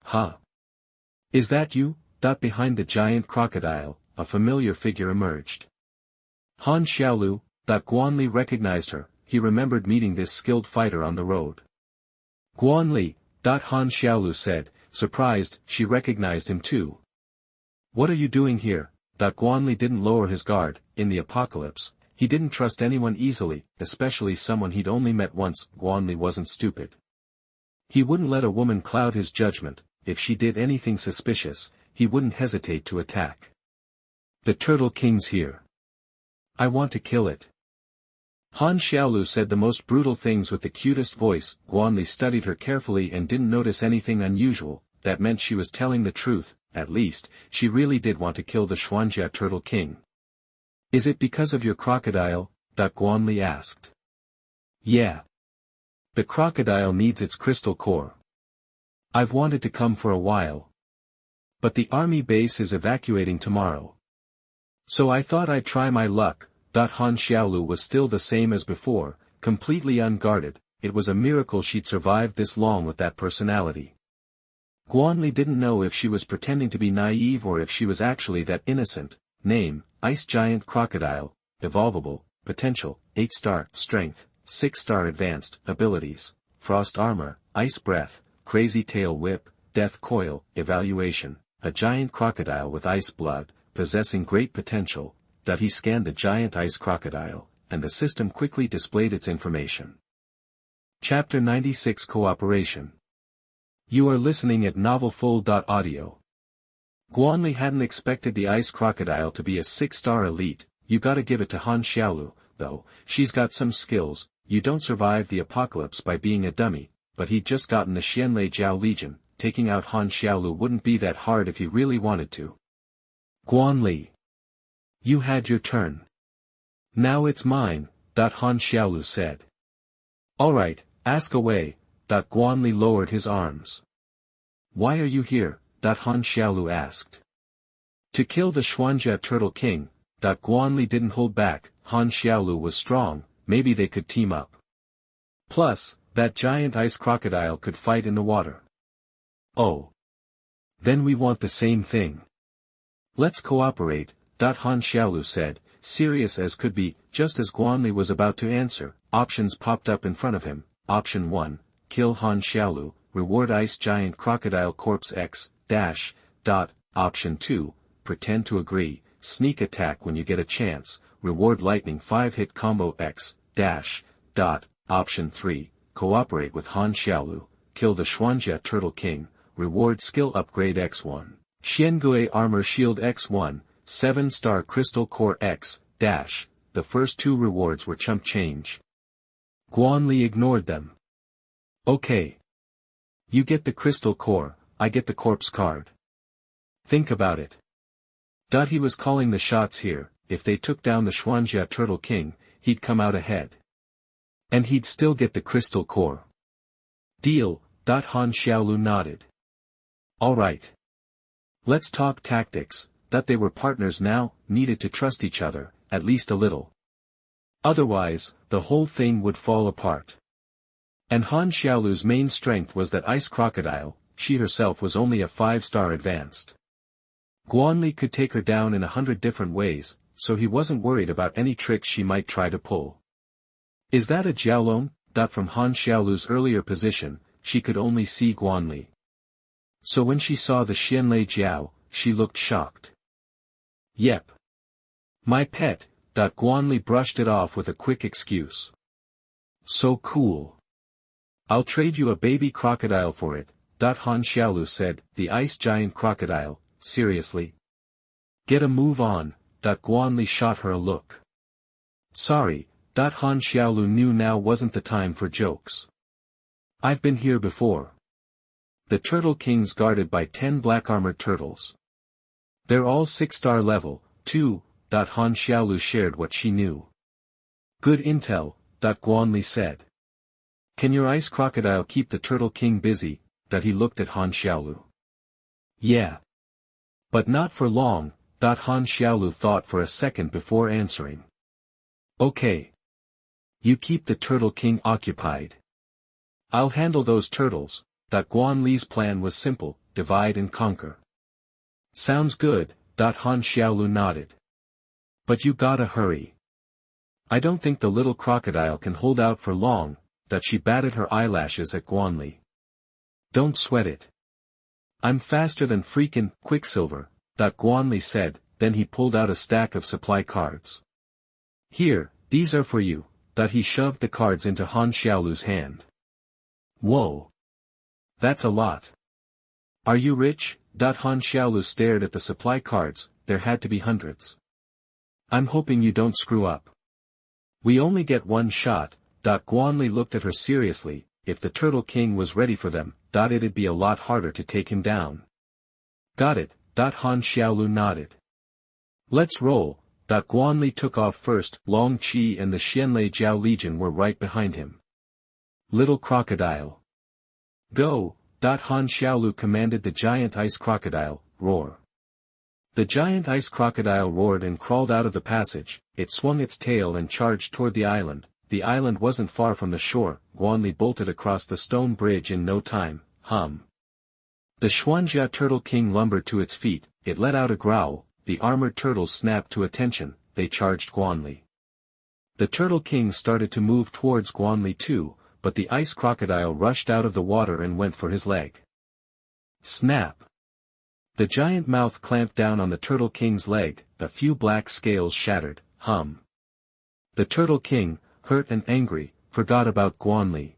Huh? Is that you? Behind the giant crocodile, a familiar figure emerged. Han Xiaolu. Guan Li recognized her. He remembered meeting this skilled fighter on the road. Guan Li. Han Xiaolu said, surprised. She recognized him too. What are you doing here? Guan Li didn't lower his guard. In the apocalypse, he didn't trust anyone easily, especially someone he'd only met once. Guan Li wasn't stupid. He wouldn't let a woman cloud his judgment. If she did anything suspicious, he wouldn't hesitate to attack. The Turtle King's here. I want to kill it. Han Xiaolu said the most brutal things with the cutest voice. Guan Li studied her carefully and didn't notice anything unusual. That meant she was telling the truth. At least, she really did want to kill the Xuanjia Turtle King. Is it because of your crocodile? Guan Li asked. Yeah. The crocodile needs its crystal core. I've wanted to come for a while. But the army base is evacuating tomorrow. So I thought I'd try my luck. Han Xiaolu was still the same as before, completely unguarded. It was a miracle she'd survived this long with that personality. Guan Li didn't know if she was pretending to be naive or if she was actually that innocent. Name, Ice Giant Crocodile, evolvable, potential, 8-star, strength, 6-star advanced, abilities, frost armor, ice breath, crazy tail whip, death coil, evaluation, a giant crocodile with ice blood, possessing great potential. He scanned the giant ice crocodile, and the system quickly displayed its information. Chapter 96 Cooperation. You are listening at novelfull.audio. Guan Li hadn't expected the ice crocodile to be a 6-star elite. You gotta give it to Han Xiaolu, though. She's got some skills. You don't survive the apocalypse by being a dummy. But he'd just gotten the Xianlei Jiao Legion. Taking out Han Xiaolu wouldn't be that hard if he really wanted to. Guan Li. You had your turn. Now it's mine. Han Xiaolu said. Alright, ask away. Guan Li lowered his arms. Why are you here? Han Xiaolu asked. To kill the Xuanjia Turtle King. Guan Li didn't hold back. Han Xiaolu was strong, maybe they could team up. Plus, that giant ice crocodile could fight in the water. Oh. Then we want the same thing. Let's cooperate. Han Xiaolu said, serious as could be. Just as Guan Li was about to answer, options popped up in front of him. Option 1, kill Han Xiaolu, reward Ice Giant Crocodile Corpse X, dash. Option 2, pretend to agree, sneak attack when you get a chance, reward Lightning 5-hit combo X, dash, dot, option 3, cooperate with Han Xiaolu, kill the Xuanjia Turtle King, reward skill upgrade X1, Xiangui Armor Shield X1, 7-star Crystal Core X, dash, the first 2 rewards were chump change. Guan Li ignored them. Okay. You get the Crystal Core, I get the Corpse card. Think about it. He was calling the shots here. If they took down the Xuanjia Turtle King, he'd come out ahead. And he'd still get the Crystal Core. Deal. Han Xiaolu nodded. Alright. Let's talk tactics. That they were partners now, needed to trust each other, at least a little. Otherwise, the whole thing would fall apart. And Han Xiaolu's main strength was that ice crocodile, she herself was only a 5-star advanced. Guan Li could take her down in 100 different ways, so he wasn't worried about any tricks she might try to pull. Is that a Jiaolong? From Han Xiaolu's earlier position, she could only see Guan Li. So when she saw the Xianlei Jiao, she looked shocked. Yep. My pet. Guan Li brushed it off with a quick excuse. So cool. I'll trade you a baby crocodile for it. Han Xiaolu said, the ice giant crocodile, seriously? Get a move on. Guan Li shot her a look. Sorry. Han Xiaolu knew now wasn't the time for jokes. I've been here before. The Turtle King's guarded by 10 black armored turtles. They're all 6-star level, too. Han Xiaolu shared what she knew. Good intel, Guan Li said. Can your ice crocodile keep the Turtle King busy? He looked at Han Xiaolu. Yeah. But not for long. Han Xiaolu thought for a second before answering. Okay. You keep the Turtle King occupied. I'll handle those turtles. Guan Li's plan was simple, divide and conquer. Sounds good. Han Xiaolu nodded. But you gotta hurry. I don't think the little crocodile can hold out for long. She batted her eyelashes at Guan Li. Don't sweat it. I'm faster than freakin' Quicksilver. Guan Li said, then he pulled out a stack of supply cards. Here, these are for you. He shoved the cards into Han Xiaolu's hand. Whoa. That's a lot. Are you rich? Han Xiaolu stared at the supply cards, there had to be hundreds. I'm hoping you don't screw up. We only get one shot. Guan Li looked at her seriously. If the Turtle King was ready for them, it'd be a lot harder to take him down. Got it. Han Xiaolu nodded. Let's roll. Guan Li took off first. Long Qi and the Xianlei Jiao Legion were right behind him. Little crocodile. Go. Han Xiaolu commanded the giant ice crocodile, roar. The giant ice crocodile roared and crawled out of the passage. It swung its tail and charged toward the island. The island wasn't far from the shore. Guan Li bolted across the stone bridge in no time. Hum. The Xuanjia Turtle King lumbered to its feet. It let out a growl. The armored turtles snapped to attention. They charged Guan Li. The Turtle King started to move towards Guan Li too, but the ice crocodile rushed out of the water and went for his leg. Snap. The giant mouth clamped down on the Turtle King's leg. A few black scales shattered. Hum. The Turtle King, hurt and angry, forgot about Guan Li.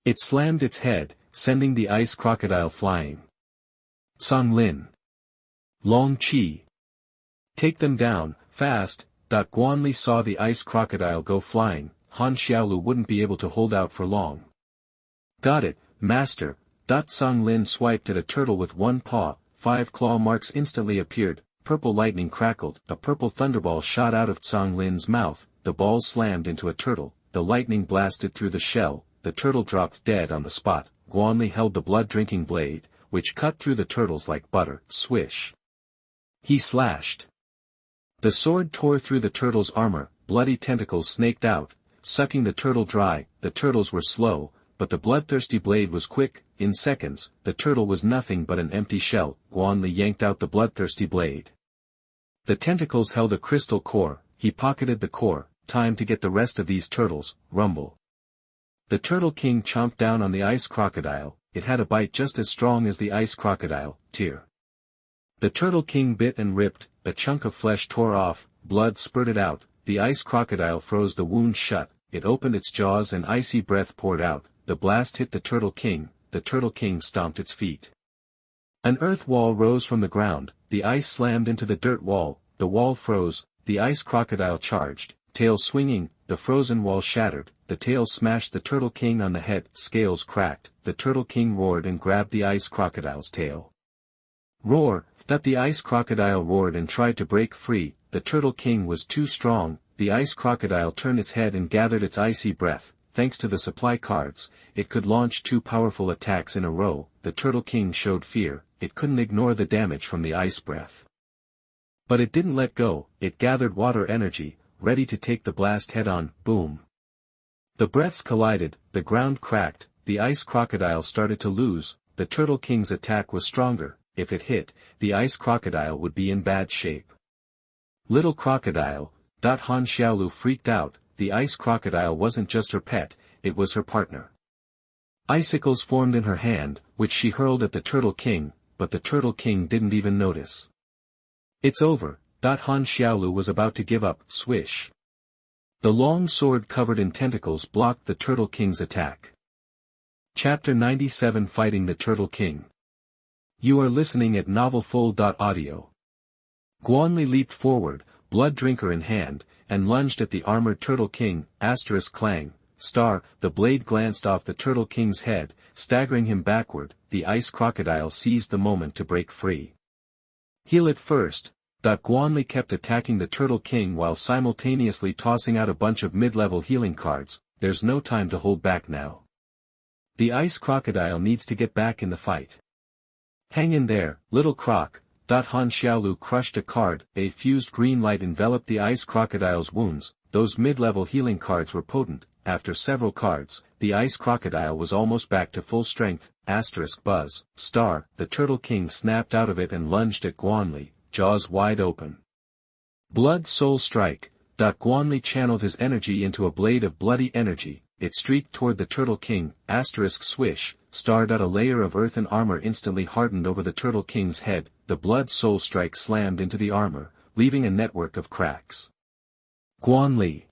It slammed its head, sending the ice crocodile flying. Tsang Lin. Long Qi. Take them down, fast. Guan Li saw the ice crocodile go flying. Han Xiaolu wouldn't be able to hold out for long. Got it, master. Tsang Lin swiped at a turtle with one paw. 5 claw marks instantly appeared. Purple lightning crackled. A purple thunderball shot out of Tsang Lin's mouth. The ball slammed into a turtle. The lightning blasted through the shell. The turtle dropped dead on the spot. Guan Li held the blood-drinking blade, which cut through the turtles like butter. Swish. He slashed. The sword tore through the turtle's armor. Bloody tentacles snaked out, sucking the turtle dry. The turtles were slow, but the bloodthirsty blade was quick. In seconds, the turtle was nothing but an empty shell. Guan Li yanked out the bloodthirsty blade. The tentacles held a crystal core. He pocketed the core. Time to get the rest of these turtles. Rumble. The Turtle King chomped down on the ice crocodile. It had a bite just as strong as the ice crocodile. Tear. The Turtle King bit and ripped. A chunk of flesh tore off. Blood spurted out. The ice crocodile froze the wound shut. it opened its jaws and icy breath poured out. The blast hit the Turtle King stomped its feet. An earth wall rose from the ground, the ice slammed into the dirt wall, the wall froze, the ice crocodile charged, tail swinging, the frozen wall shattered, the tail smashed the Turtle King on the head, scales cracked, the Turtle King roared and grabbed the ice crocodile's tail. Roar, that the ice crocodile roared and tried to break free, the Turtle King was too strong, the ice crocodile turned its head and gathered its icy breath. Thanks to the supply cards, it could launch 2 powerful attacks in a row. The Turtle King showed fear, it couldn't ignore the damage from the ice breath. But it didn't let go, it gathered water energy, ready to take the blast head-on. Boom. The breaths collided, the ground cracked, the ice crocodile started to lose. The Turtle King's attack was stronger. If it hit, the ice crocodile would be in bad shape. Little crocodile, Han Xiaolu freaked out. The ice crocodile wasn't just her pet, it was her partner. Icicles formed in her hand, which she hurled at the Turtle King, but the Turtle King didn't even notice. It's over, Han Xiaolu was about to give up. Swish. The long sword covered in tentacles blocked the Turtle King's attack. Chapter 97 Fighting the Turtle King. You are listening at novelfull.audio. Guan Li leaped forward, blood drinker in hand, and lunged at the armored Turtle King. Clang, star, the blade glanced off the Turtle King's head, staggering him backward. The ice crocodile seized the moment to break free. Heal it first. Guan Li kept attacking the Turtle King while simultaneously tossing out a bunch of mid-level healing cards. There's no time to hold back now. The ice crocodile needs to get back in the fight. Hang in there, little croc. Han Xiaolu crushed a card. A fused green light enveloped the ice crocodile's wounds. Those mid-level healing cards were potent. After several cards, the ice crocodile was almost back to full strength. Buzz, star, the Turtle King snapped out of it and lunged at Guan Li, jaws wide open. Blood Soul Strike. Guan Li channeled his energy into a blade of bloody energy. It streaked toward the Turtle King. Swish, star. A layer of earthen armor instantly hardened over the Turtle King's head. The Blood Soul Strike slammed into the armor, leaving a network of cracks. Guan Li.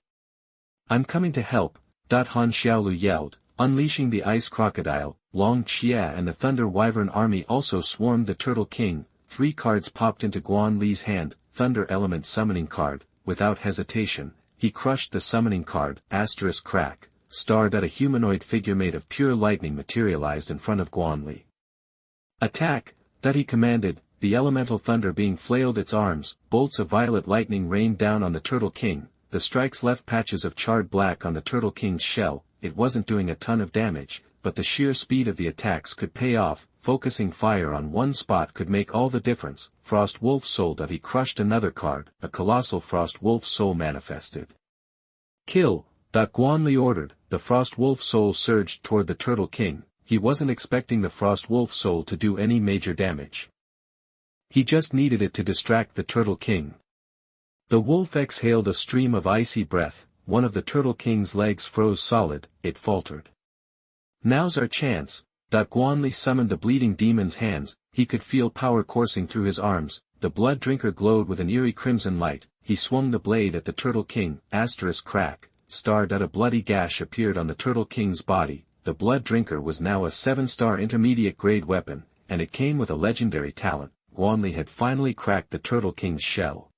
I'm coming to help, Han Xiaolu yelled, unleashing the ice crocodile. Long Xia and the Thunder Wyvern army also swarmed the Turtle King. 3 cards popped into Guan Li's hand. Thunder Element Summoning Card. Without hesitation, he crushed the summoning card. Crack, star. A humanoid figure made of pure lightning materialized in front of Guan Li. Attack, he commanded, the elemental thunder being flailed its arms. Bolts of violet lightning rained down on the Turtle King. The strikes left patches of charred black on the Turtle King's shell. It wasn't doing a ton of damage, but the sheer speed of the attacks could pay off. Focusing fire on one spot could make all the difference. Frost Wolf Soul. He crushed another card. A colossal Frost Wolf Soul manifested. Kill, Guan Li ordered. The Frost Wolf Soul surged toward the Turtle King. He wasn't expecting the Frost Wolf Soul to do any major damage. He just needed it to distract the Turtle King. The wolf exhaled a stream of icy breath. One of the Turtle King's legs froze solid. It faltered. Now's our chance. Guan Li summoned the bleeding demon's hands. He could feel power coursing through his arms. The blood drinker glowed with an eerie crimson light. He swung the blade at the Turtle King. Crack, star. A bloody gash appeared on the Turtle King's body. The blood drinker was now a 7-star intermediate grade weapon, and it came with a legendary talent. Guan Li had finally cracked the Turtle King's shell.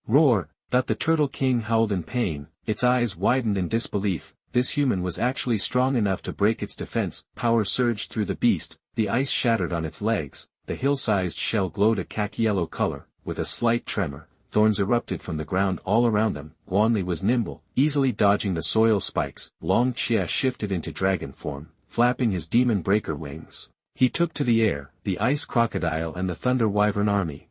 Roar, the Turtle King howled in pain. Its eyes widened in disbelief. This human was actually strong enough to break its defense. Power surged through the beast. The ice shattered on its legs. The hill-sized shell glowed a khaki-yellow color. With a slight tremor, thorns erupted from the ground all around them. Guan Li was nimble, easily dodging the soil spikes. Long Xia shifted into dragon form, flapping his demon breaker wings. He took to the air. The ice crocodile and the Thunder Wyvern army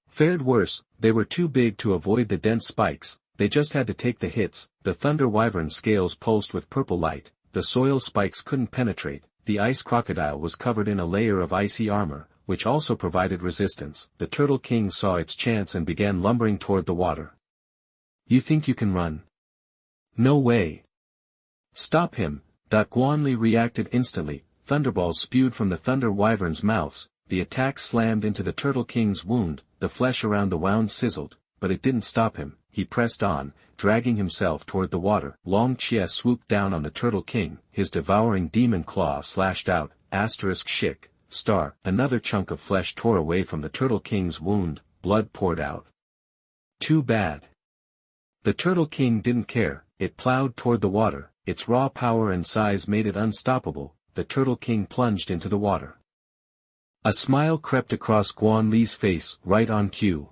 fared worse. They were too big to avoid the dense spikes. They just had to take the hits. The Thunder Wyvern scales pulsed with purple light. The soil spikes couldn't penetrate. The ice crocodile was covered in a layer of icy armor, which also provided resistance. The Turtle King saw its chance and began lumbering toward the water. You think you can run? No way. Stop him. Guan Li reacted instantly. Thunderballs spewed from the Thunder Wyvern's mouths. The attack slammed into the Turtle King's wound. The flesh around the wound sizzled, but it didn't stop him. he pressed on, dragging himself toward the water. Long Chia swooped down on the Turtle King, his devouring demon claw slashed out, *shik, star. Another chunk of flesh tore away from the Turtle King's wound, blood poured out. Too bad. The Turtle King didn't care, it plowed toward the water, its raw power and size made it unstoppable. The Turtle King plunged into the water. A smile crept across Guan Li's face, right on cue.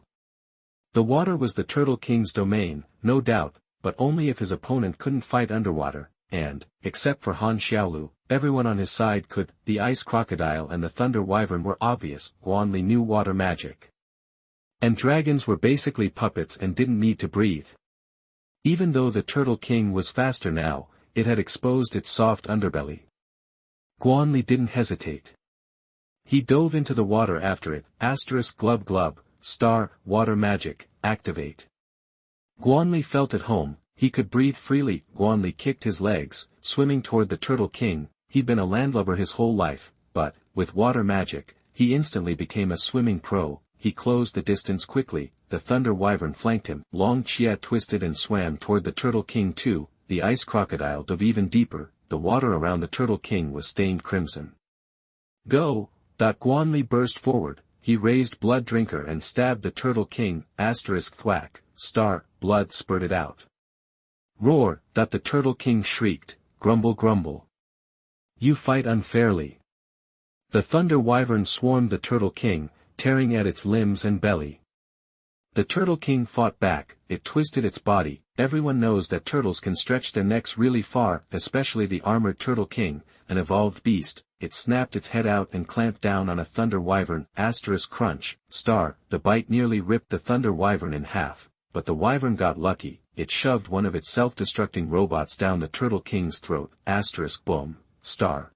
The water was the Turtle King's domain, no doubt, but only if his opponent couldn't fight underwater, and, except for Han Xiaolu, everyone on his side could. The ice crocodile and the thunder wyvern were obvious. Guan Li knew water magic. And dragons were basically puppets and didn't need to breathe. Even though the Turtle King was faster now, it had exposed its soft underbelly. Guan Li didn't hesitate. He dove into the water after it. *glub glub, star, water magic, activate. Guan Li felt at home, he could breathe freely. Guan Li kicked his legs, swimming toward the Turtle King. He'd been a landlubber his whole life, but, with water magic, he instantly became a swimming pro. He closed the distance quickly. The thunder wyvern flanked him. Long Chia twisted and swam toward the Turtle King too. The ice crocodile dove even deeper. The water around the Turtle King was stained crimson. Go! Guan Li burst forward. He raised Blood Drinker and stabbed the Turtle King. *thwack, star, blood spurted out. Roar! The Turtle King shrieked. Grumble grumble. You fight unfairly. The thunder wyvern swarmed the Turtle King, tearing at its limbs and belly. The Turtle King fought back, it twisted its body. Everyone knows that turtles can stretch their necks really far, especially the armored Turtle King, an evolved beast. It snapped its head out and clamped down on a thunder wyvern. *crunch, star. The bite nearly ripped the thunder wyvern in half, but the wyvern got lucky. It shoved one of its self-destructing robots down the Turtle King's throat. *boom, star.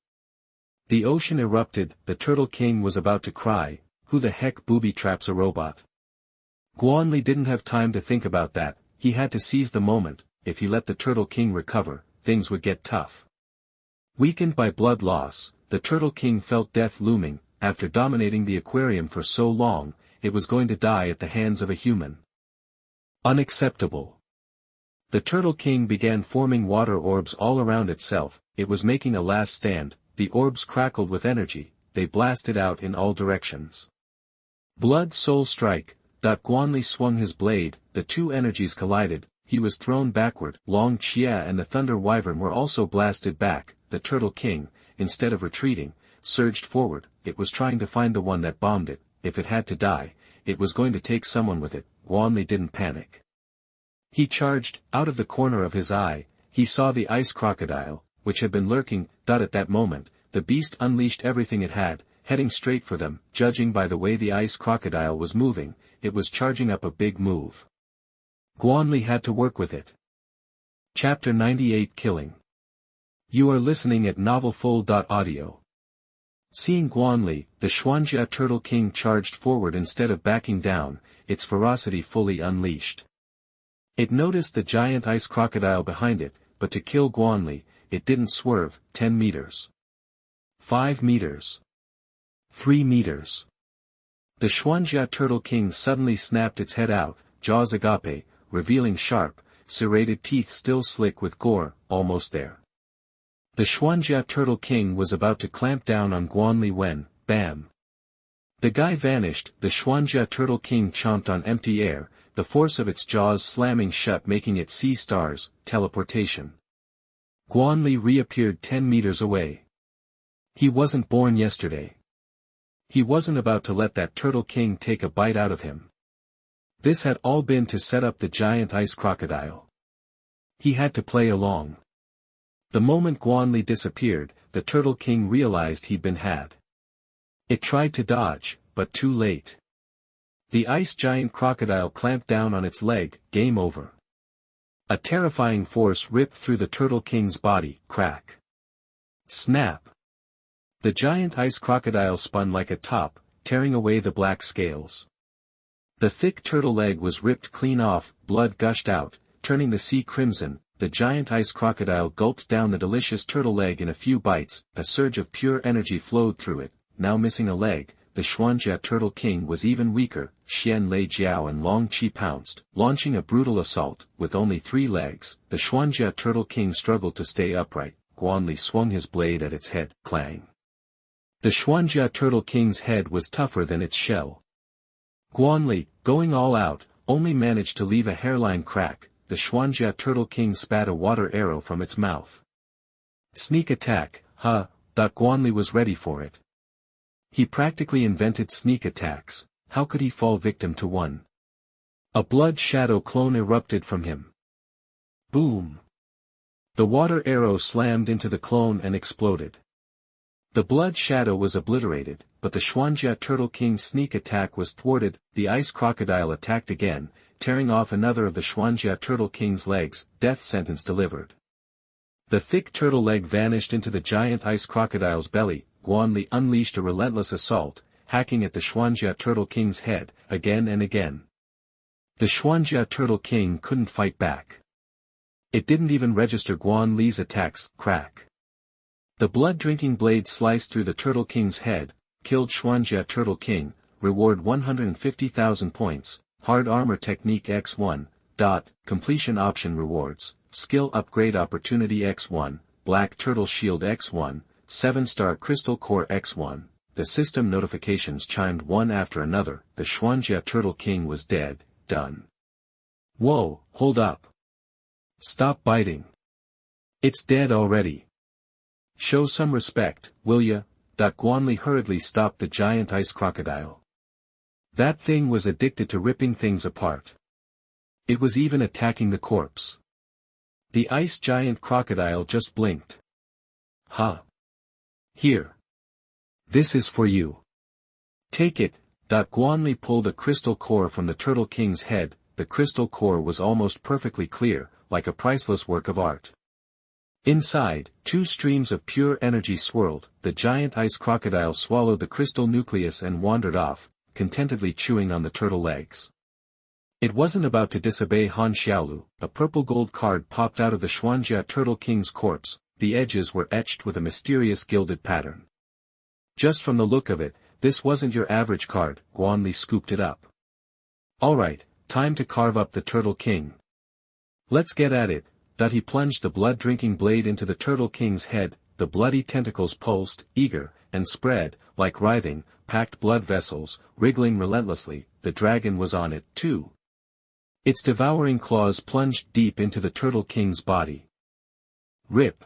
The ocean erupted. The Turtle King was about to cry. Who the heck booby-traps a robot? Guan Li didn't have time to think about that. He had to seize the moment. If he let the Turtle King recover, things would get tough. Weakened by blood loss, the Turtle King felt death looming. After dominating the aquarium for so long, it was going to die at the hands of a human. Unacceptable. The Turtle King began forming water orbs all around itself. It was making a last stand. The orbs crackled with energy. They blasted out in all directions. Blood Soul Strike. Guan Li swung his blade. The two energies collided. He was thrown backward. Long Chia and the thunder wyvern were also blasted back. The Turtle King, instead of retreating, surged forward. It was trying to find the one that bombed it. If it had to die, it was going to take someone with it. Guan Li didn't panic. He charged. Out of the corner of his eye, he saw the ice crocodile, which had been lurking. At that moment, the beast unleashed everything it had, heading straight for them. Judging by the way the ice crocodile was moving, it was charging up a big move. Guan Li had to work with it. Chapter 98 Killing. You are listening at novelfull.audio. Seeing Guan Li, the Xuanjia Turtle King charged forward instead of backing down, its ferocity fully unleashed. It noticed the giant ice crocodile behind it, but to kill Guan Li, it didn't swerve. 10 meters. 5 meters. 3 meters. The Xuanjia Turtle King suddenly snapped its head out, jaws agape, revealing sharp, serrated teeth still slick with gore. Almost there. The Xuanjia Turtle King was about to clamp down on Guan Li when, bam! The guy vanished. The Xuanjia Turtle King chomped on empty air, the force of its jaws slamming shut making it see stars. Teleportation. Guan Li reappeared 10 meters away. He wasn't born yesterday. He wasn't about to let that Turtle King take a bite out of him. This had all been to set up the giant ice crocodile. He had to play along. The moment Guan Li disappeared, the Turtle King realized he'd been had. It tried to dodge, but too late. The ice giant crocodile clamped down on its leg. Game over. A terrifying force ripped through the Turtle King's body. Crack. Snap. The giant ice crocodile spun like a top, tearing away the black scales. The thick turtle leg was ripped clean off. Blood gushed out, turning the sea crimson. The giant ice crocodile gulped down the delicious turtle leg in a few bites. A surge of pure energy flowed through it. Now missing a leg, the Xuanjia Turtle King was even weaker. Xian Lei Jiao and Long Qi pounced, launching a brutal assault. With only 3 legs, the Xuanjia Turtle King struggled to stay upright. Guan Li swung his blade at its head. Clang. The Xuanjia Turtle King's head was tougher than its shell. Guan Li, going all out, only managed to leave a hairline crack. The Xuanjia Turtle King spat a water arrow from its mouth. Sneak attack, huh? Guan Li was ready for it. He practically invented sneak attacks. How could he fall victim to one? A blood shadow clone erupted from him. Boom! The water arrow slammed into the clone and exploded. The blood shadow was obliterated, but the Xuanjia Turtle King's sneak attack was thwarted. The ice crocodile attacked again, tearing off another of the Xuanjia Turtle King's legs. Death sentence delivered. The thick turtle leg vanished into the giant ice crocodile's belly. Guan Li unleashed a relentless assault, hacking at the Xuanjia Turtle King's head, again and again. The Xuanjia Turtle King couldn't fight back. It didn't even register Guan Li's attacks. Crack. The blood-drinking blade sliced through the Turtle King's head, killed Xuanjia Turtle King. Reward 150,000 points, hard armor technique X1, completion option rewards, skill upgrade opportunity X1, black turtle shield X1, 7-star crystal core X1. The system notifications chimed one after another. The Xuanjia Turtle King was dead. Done. Whoa, hold up. Stop biting. It's dead already. Show some respect, will ya? Guan Li hurriedly stopped the giant ice crocodile. That thing was addicted to ripping things apart. It was even attacking the corpse. The ice giant crocodile just blinked. Huh. Here. This is for you. Take it. Guan Li pulled a crystal core from the Turtle King's head. The crystal core was almost perfectly clear, like a priceless work of art. Inside, 2 streams of pure energy swirled. The giant ice crocodile swallowed the crystal nucleus and wandered off, contentedly chewing on the turtle legs. It wasn't about to disobey Han Xiaolu. A purple gold card popped out of the Xuanjia Turtle King's corpse. The edges were etched with a mysterious gilded pattern. Just from the look of it, this wasn't your average card. Guan Li scooped it up. Alright, time to carve up the Turtle King. Let's get at it. He plunged the blood-drinking blade into the Turtle King's head. The bloody tentacles pulsed, eager, and spread, like writhing, packed blood vessels, wriggling relentlessly. The dragon was on it, too. Its devouring claws plunged deep into the Turtle King's body. Rip.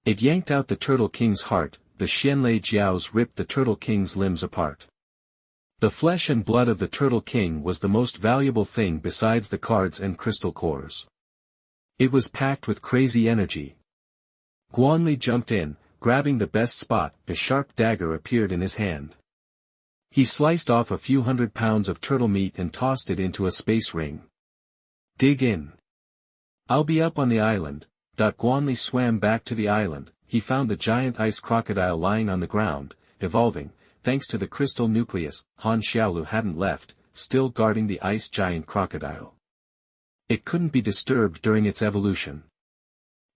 It yanked out the Turtle King's heart. The Xianlei Jiaos ripped the Turtle King's limbs apart. The flesh and blood of the Turtle King was the most valuable thing besides the cards and crystal cores. It was packed with crazy energy. Guan Li jumped in, grabbing the best spot. A sharp dagger appeared in his hand. He sliced off a few 100 pounds of turtle meat and tossed it into a space ring. Dig in. I'll be up on the island. Guan Li swam back to the island. He found the giant ice crocodile lying on the ground, evolving, thanks to the crystal nucleus. Han Xiaolu hadn't left, still guarding the ice giant crocodile. It couldn't be disturbed during its evolution.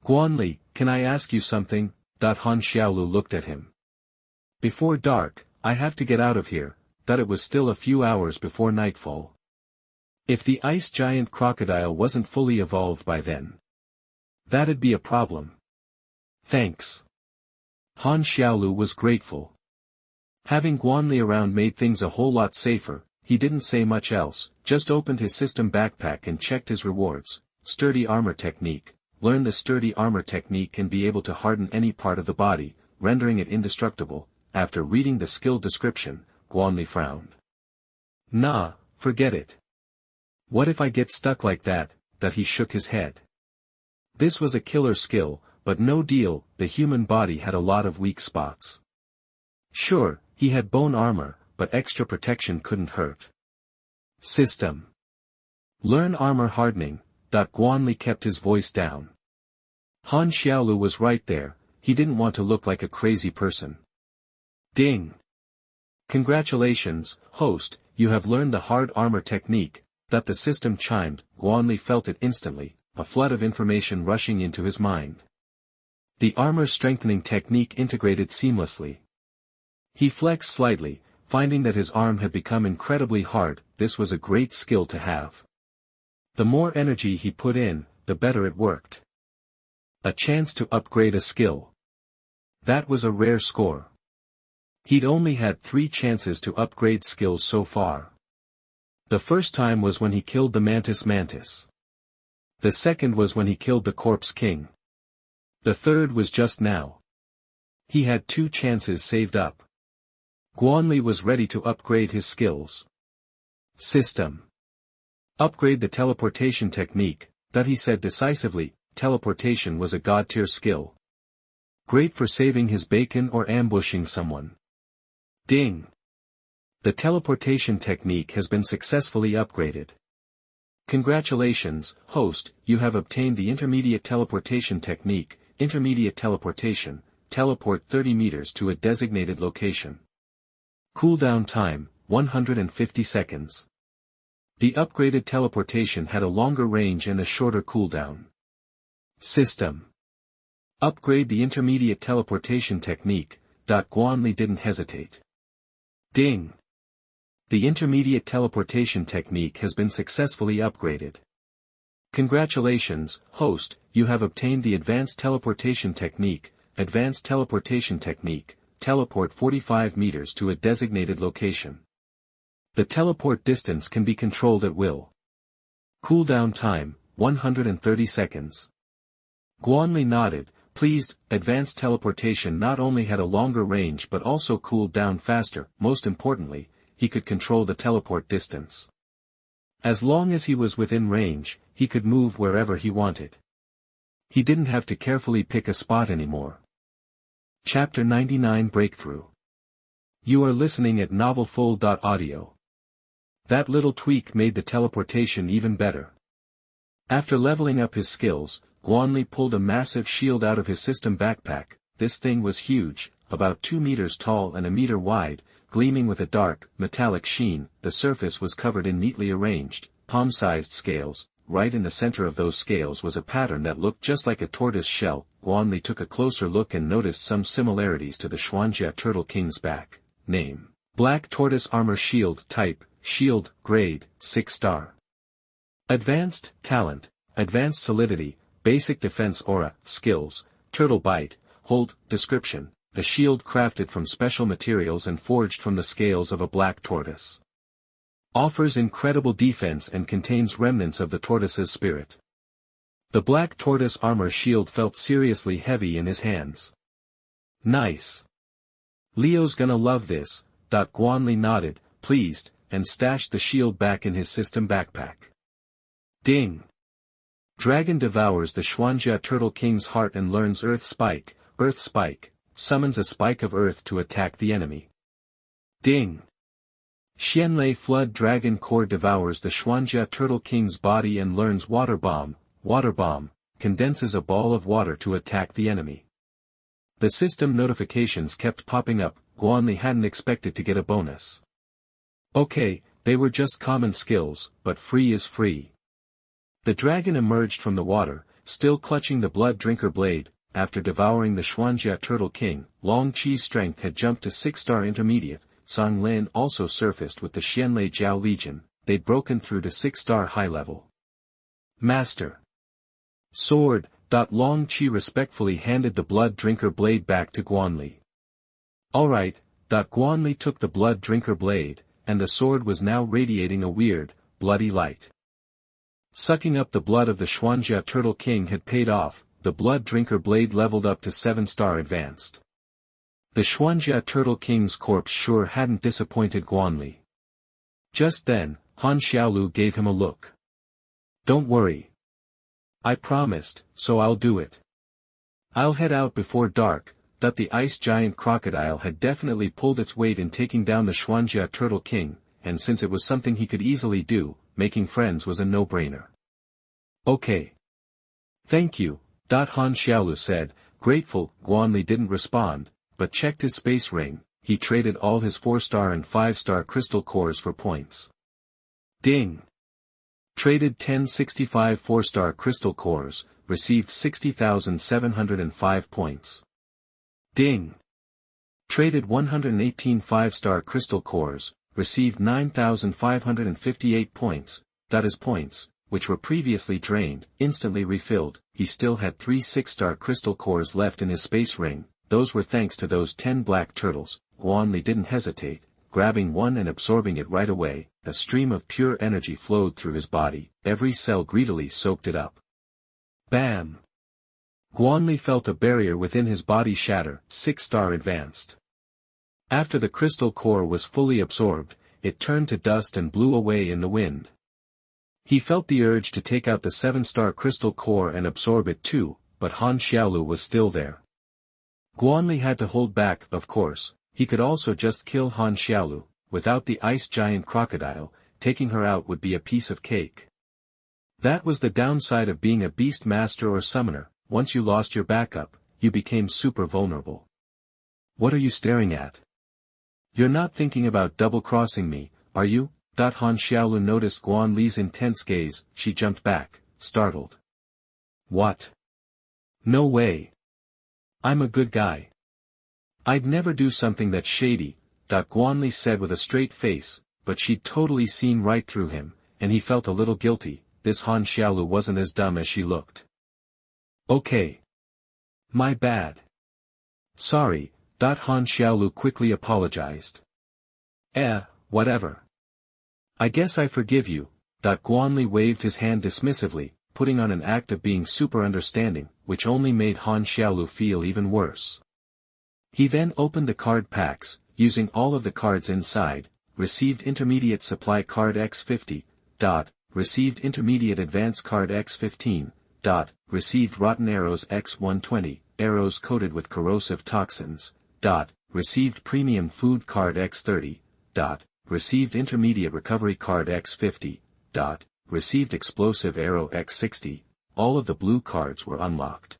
Guan Li, can I ask you something? Han Xiaolu looked at him. Before dark, I have to get out of here. It was still a few hours before nightfall. If the ice giant crocodile wasn't fully evolved by then, that'd be a problem. Thanks. Han Xiaolu was grateful. Having Guan Li around made things a whole lot safer. He didn't say much else, just opened his system backpack and checked his rewards. Sturdy armor technique. Learn the sturdy armor technique and be able to harden any part of the body, rendering it indestructible. After reading the skill description, Guan Li frowned. Nah, forget it. What if I get stuck like that? He shook his head. This was a killer skill, but no deal. The human body had a lot of weak spots. Sure, he had bone armor, but extra protection couldn't hurt. System. Learn armor hardening. Guan Li kept his voice down. Han Xiaolu was right there. He didn't want to look like a crazy person. Ding. Congratulations, host, you have learned the hard armor technique. The system chimed. Guan Li felt it instantly, a flood of information rushing into his mind. The armor strengthening technique integrated seamlessly. He flexed slightly, finding that his arm had become incredibly hard. This was a great skill to have. The more energy he put in, the better it worked. A chance to upgrade a skill. That was a rare score. He'd only had 3 chances to upgrade skills so far. The first time was when he killed the Mantis. The second was when he killed the Corpse King. The third was just now. He had 2 chances saved up. Guan Li was ready to upgrade his skills. System. Upgrade the teleportation technique, that he said decisively. Teleportation was a god-tier skill. Great for saving his bacon or ambushing someone. Ding. The teleportation technique has been successfully upgraded. Congratulations, host, you have obtained the intermediate teleportation technique. Intermediate teleportation, teleport 30 meters to a designated location. Cooldown time, 150 seconds. The upgraded teleportation had a longer range and a shorter cooldown. System. Upgrade the intermediate teleportation technique. Guan Li didn't hesitate. Ding. The intermediate teleportation technique has been successfully upgraded. Congratulations, host, you have obtained the advanced teleportation technique. Advanced teleportation technique, teleport 45 meters to a designated location. The teleport distance can be controlled at will. Cooldown time, 130 seconds. Guan Li nodded, pleased. Advanced teleportation not only had a longer range but also cooled down faster. Most importantly, he could control the teleport distance. As long as he was within range, he could move wherever he wanted. He didn't have to carefully pick a spot anymore. Chapter 99 Breakthrough. You are listening at novelfull.audio. That little tweak made the teleportation even better. After leveling up his skills, Guan Li pulled a massive shield out of his system backpack. This thing was huge, about 2 meters tall and a meter wide, gleaming with a dark, metallic sheen. The surface was covered in neatly arranged, palm-sized scales. Right in the center of those scales was a pattern that looked just like a tortoise shell. Guan Li took a closer look and noticed some similarities to the Xuanjia Turtle King's back. Name: Black Tortoise Armor Shield. Type: Shield. Grade: 6-star. Advanced Talent: Advanced Solidity. Basic Defense Aura. Skills: Turtle Bite. Hold. Description: a shield crafted from special materials and forged from the scales of a black tortoise. Offers incredible defense and contains remnants of the tortoise's spirit. The black tortoise armor shield felt seriously heavy in his hands. Nice. Leo's gonna love this. Guan Li nodded, pleased, and stashed the shield back in his system backpack. Ding. Dragon devours the Xuanjia Turtle King's heart and learns Earth Spike. Earth Spike. Summons a spike of earth to attack the enemy. Ding. Xianlei Flood Dragon Core devours the Xuanjia Turtle King's body and learns Water Bomb. Water Bomb. Condenses a ball of water to attack the enemy. The system notifications kept popping up. Guan Li hadn't expected to get a bonus. Okay, they were just common skills, but free is free. The dragon emerged from the water, still clutching the Blood Drinker blade. After devouring the Xuanjia Turtle King, Long Chi's strength had jumped to 6-star intermediate. Song Lin also surfaced with the Xianlei Jiao Legion. They'd broken through to 6-star high level. Master. Sword. Long Chi respectfully handed the Blood Drinker blade back to Guan Li. Alright. Guan Li took the Blood Drinker blade, and the sword was now radiating a weird, bloody light. Sucking up the blood of the Xuanjia Turtle King had paid off. The Blood Drinker blade leveled up to 7-star advanced. The Xuanjia Turtle King's corpse sure hadn't disappointed Guan Li. Just then, Han Xiaolu gave him a look. Don't worry. I promised, so I'll do it. I'll head out before dark. The ice giant crocodile had definitely pulled its weight in taking down the Xuanjia Turtle King, and since it was something he could easily do, making friends was a no-brainer. Okay. Thank you. Han Xiaolu said, grateful. Guan Li didn't respond, but checked his space ring. He traded all his 4-star and 5-star crystal cores for points. Ding. Traded 1065 4-star crystal cores, received 60,705 points. Ding. Traded 118 5-star crystal cores, received 9,558 points, that is points, which were previously drained, instantly refilled. He still had 3 6-star crystal cores left in his space ring, those were thanks to those 10 black turtles. Guan Li didn't hesitate, grabbing one and absorbing it right away. A stream of pure energy flowed through his body, every cell greedily soaked it up. Bam! Guan Li felt a barrier within his body shatter. 6-star advanced. After the crystal core was fully absorbed, it turned to dust and blew away in the wind. He felt the urge to take out the 7-star crystal core and absorb it too, but Han Xiaolu was still there. Guan Li had to hold back, of course. He could also just kill Han Xiaolu. Without the ice giant crocodile, taking her out would be a piece of cake. That was the downside of being a beast master or summoner. Once you lost your backup, you became super vulnerable. What are you staring at? You're not thinking about double-crossing me, are you? Han Xiaolu noticed Guan Li's intense gaze. She jumped back, startled. What? No way. I'm a good guy. I'd never do something that's shady, Guan Li said with a straight face, but she'd totally seen right through him, and he felt a little guilty. This Han Xiaolu wasn't as dumb as she looked. Okay. My bad. Sorry, Han Xiaolu quickly apologized. Whatever. I guess I forgive you. Guan Li waved his hand dismissively, putting on an act of being super understanding, which only made Han Xiaolu feel even worse. He then opened the card packs, using all of the cards inside, received intermediate supply card X50, received intermediate advance card X15, received rotten arrows X120, arrows coated with corrosive toxins, received premium food card X30, received intermediate recovery card X50, received explosive arrow X60. All of the blue cards were unlocked.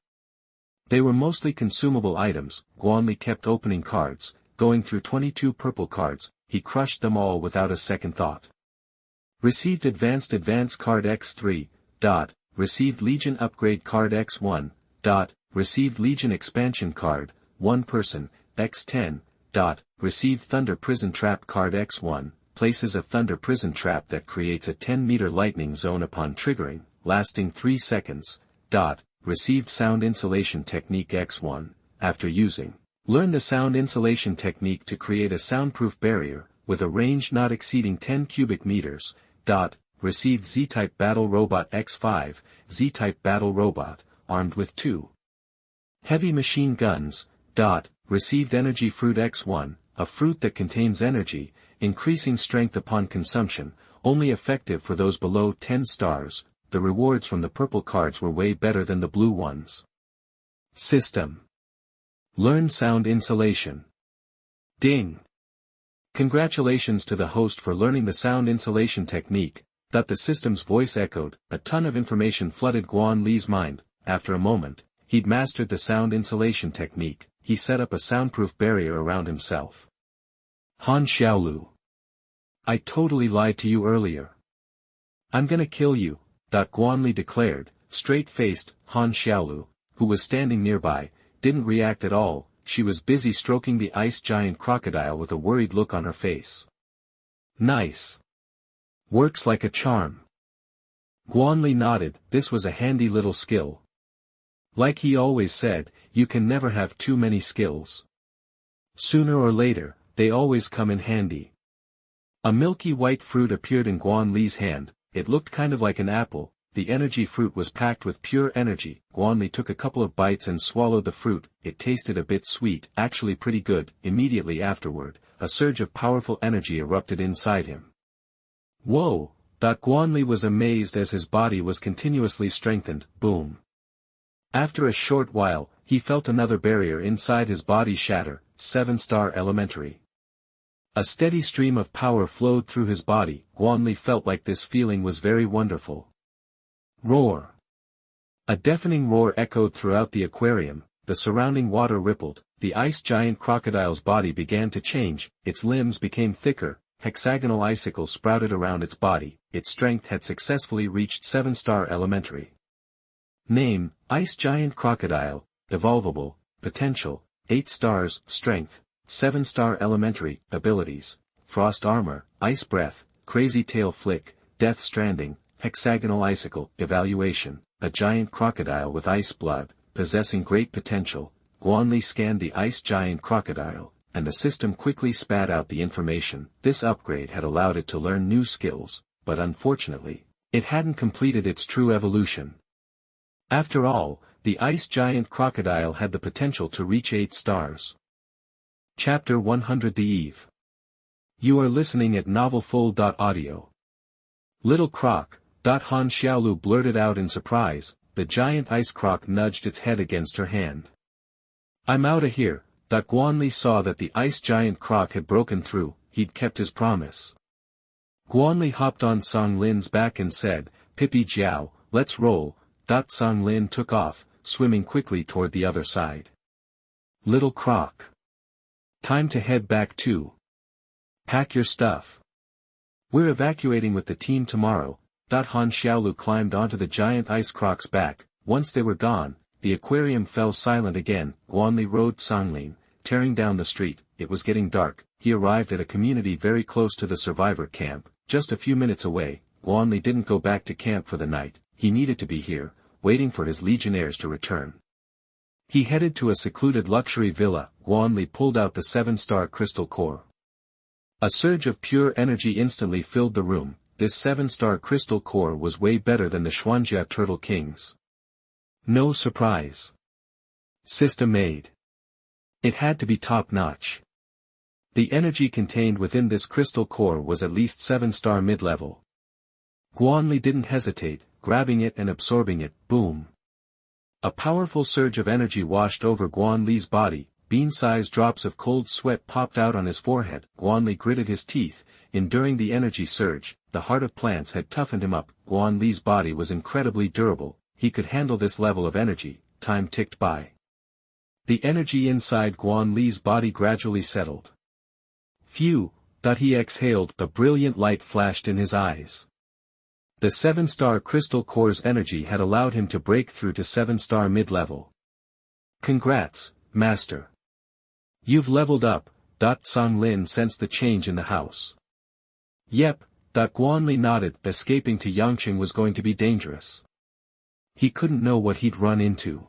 They were mostly consumable items. Guan Li kept opening cards, going through 22 purple cards. He crushed them all without a second thought. Received advanced advance card X3, received Legion upgrade card X1, received Legion expansion card, 1 person, X10, received Thunder Prison Trap card X1, places a Thunder Prison Trap that creates a 10-meter lightning zone upon triggering, lasting 3 seconds, received Sound Insulation Technique X1, after using. Learn the Sound Insulation Technique to create a soundproof barrier, with a range not exceeding 10 cubic meters, received Z-Type Battle Robot X5, Z-Type Battle Robot, armed with 2 heavy machine guns, received Energy Fruit X1, a fruit that contains energy, increasing strength upon consumption, only effective for those below 10 stars, the rewards from the purple cards were way better than the blue ones. System. Learn Sound Insulation. Ding! Congratulations to the host for learning the Sound Insulation Technique. The system's voice echoed. A ton of information flooded Guan Li's mind. After a moment, he'd mastered the Sound Insulation Technique. He set up a soundproof barrier around himself. Han Xiaolu. I totally lied to you earlier. I'm gonna kill you, Guan Li declared. Straight-faced, Han Xiaolu, who was standing nearby, didn't react at all. She was busy stroking the ice giant crocodile with a worried look on her face. Nice. Works like a charm. Guan Li nodded. This was a handy little skill. Like he always said, you can never have too many skills. Sooner or later, they always come in handy. A milky white fruit appeared in Guan Li's hand. It looked kind of like an apple. The energy fruit was packed with pure energy. Guan Li took a couple of bites and swallowed the fruit. It tasted a bit sweet, actually pretty good. Immediately afterward, a surge of powerful energy erupted inside him. Whoa! Guan Li was amazed as his body was continuously strengthened. Boom! After a short while, he felt another barrier inside his body shatter. 7-star elementary. A steady stream of power flowed through his body. Guan Li felt like this feeling was very wonderful. Roar! A deafening roar echoed throughout the aquarium. The surrounding water rippled. The ice giant crocodile's body began to change. Its limbs became thicker. Hexagonal icicles sprouted around its body. Its strength had successfully reached 7-star elementary. Name, Ice Giant Crocodile, Evolvable, Potential, 8 stars, Strength, 7-star elementary, abilities, Frost Armor, Ice Breath, Crazy Tail Flick, Death Stranding, Hexagonal Icicle, Evaluation, a giant crocodile with ice blood, possessing great potential. Guan Li scanned the ice giant crocodile, and the system quickly spat out the information. This upgrade had allowed it to learn new skills, but unfortunately, it hadn't completed its true evolution. After all, the ice giant crocodile had the potential to reach 8 stars. Chapter 100 You are listening at novelfull.audio. Little Croc, Han Xiaolu blurted out in surprise. The giant ice croc nudged its head against her hand. I'm outta here. Guan Li saw that the ice giant croc had broken through. He'd kept his promise. Guan Li hopped on Song Lin's back and said, Pippi Jiao, let's roll. Song Lin took off, swimming quickly toward the other side. Little Croc. Time to head back too. Pack your stuff. We're evacuating with the team tomorrow. Han Xiaolu climbed onto the giant ice croc's back. Once they were gone, the aquarium fell silent again. Guan Li rode Songlin, tearing down the street. It was getting dark. He arrived at a community very close to the survivor camp, just a few minutes away. Guan Li didn't go back to camp for the night. He needed to be here, waiting for his legionnaires to return. He headed to a secluded luxury villa. Guan Li pulled out the 7-star crystal core. A surge of pure energy instantly filled the room. This 7-star crystal core was way better than the Xuanjia Turtle King's. No surprise. System made. It had to be top-notch. The energy contained within this crystal core was at least 7-star mid-level. Guan Li didn't hesitate, grabbing it and absorbing it. Boom. A powerful surge of energy washed over Guan Li's body. Bean-sized drops of cold sweat popped out on his forehead. Guan Li gritted his teeth, enduring the energy surge. The heart of plants had toughened him up. Guan Li's body was incredibly durable. He could handle this level of energy. Time ticked by. The energy inside Guan Li's body gradually settled. Phew! He exhaled. A brilliant light flashed in his eyes. The 7-star crystal core's energy had allowed him to break through to 7-star mid-level. Congrats, Master. You've leveled up. Song Lin sensed the change in the house. Yep. Guan Li nodded. Escaping to Yangqing was going to be dangerous. He couldn't know what he'd run into.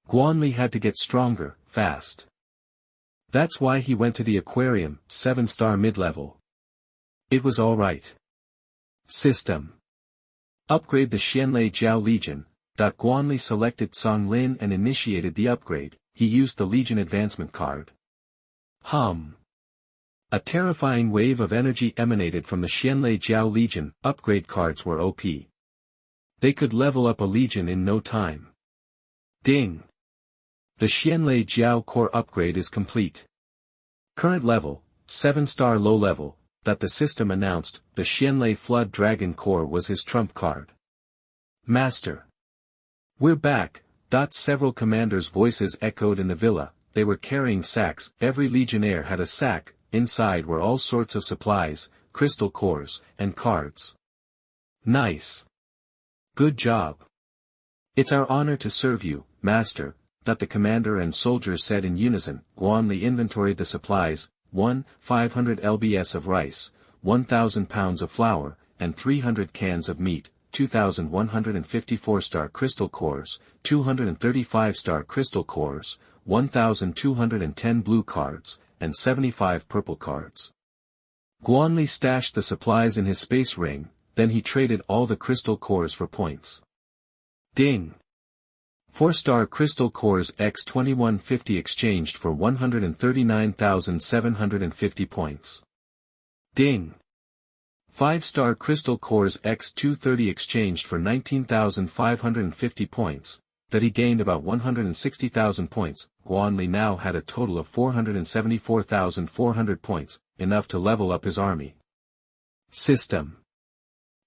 Guan Li had to get stronger, fast. That's why he went to the aquarium, 7-star mid-level. It was alright. System. Upgrade the Xianlei Jiao Legion. Guan Li selected Song Lin and initiated the upgrade. He used the Legion advancement card. A terrifying wave of energy emanated from the Xianlei Jiao Legion. Upgrade cards were OP. They could level up a legion in no time. Ding! The Xianlei Jiao core upgrade is complete. Current level, 7-star low level. The system announced. The Xianlei Flood Dragon core was his trump card. Master. We're back. Several commanders' voices echoed in the villa. They were carrying sacks. Every legionnaire had a sack. Inside were all sorts of supplies, crystal cores, and cards. Nice. Good job. It's our honor to serve you, Master, the commander and soldiers said in unison. Guan Li inventoried the supplies. 500 lbs of rice, 1,000 pounds of flour, and 300 cans of meat, 2,154-star crystal cores, 235-star crystal cores, 1,210 blue cards, and 75 purple cards. Guan Li stashed the supplies in his space ring, then he traded all the crystal cores for points. Ding! 4-star crystal cores X2150 exchanged for 139,750 points. Ding! 5-star crystal cores X230 exchanged for 19,550 points. He gained about 160,000 points. Guan Li now had a total of 474,400 points, enough to level up his army. System.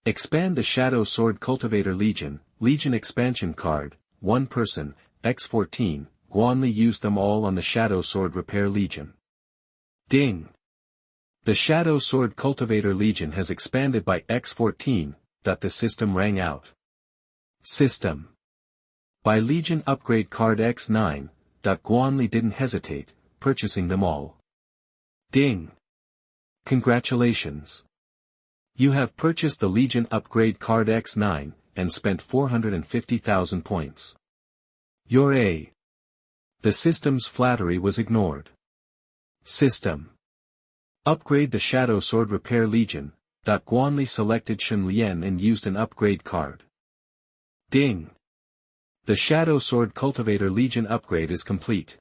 Expand the Shadow Sword Cultivator Legion. Legion expansion card. 1 person, X14, Guan Li used them all on the Shadow Sword Repair Legion. Ding! The Shadow Sword Cultivator Legion has expanded by X14. The system rang out. System. By Legion upgrade card X9. Guan Li didn't hesitate. purchasing them all. Ding! Congratulations! You have purchased the Legion upgrade card X9, and spent 450,000 points. You're A. The system's flattery was ignored. System. Upgrade the Shadow Sword Repair Legion. Guan Li selected Shen Lian and used an upgrade card. Ding! The Shadow Sword Cultivator Legion upgrade is complete.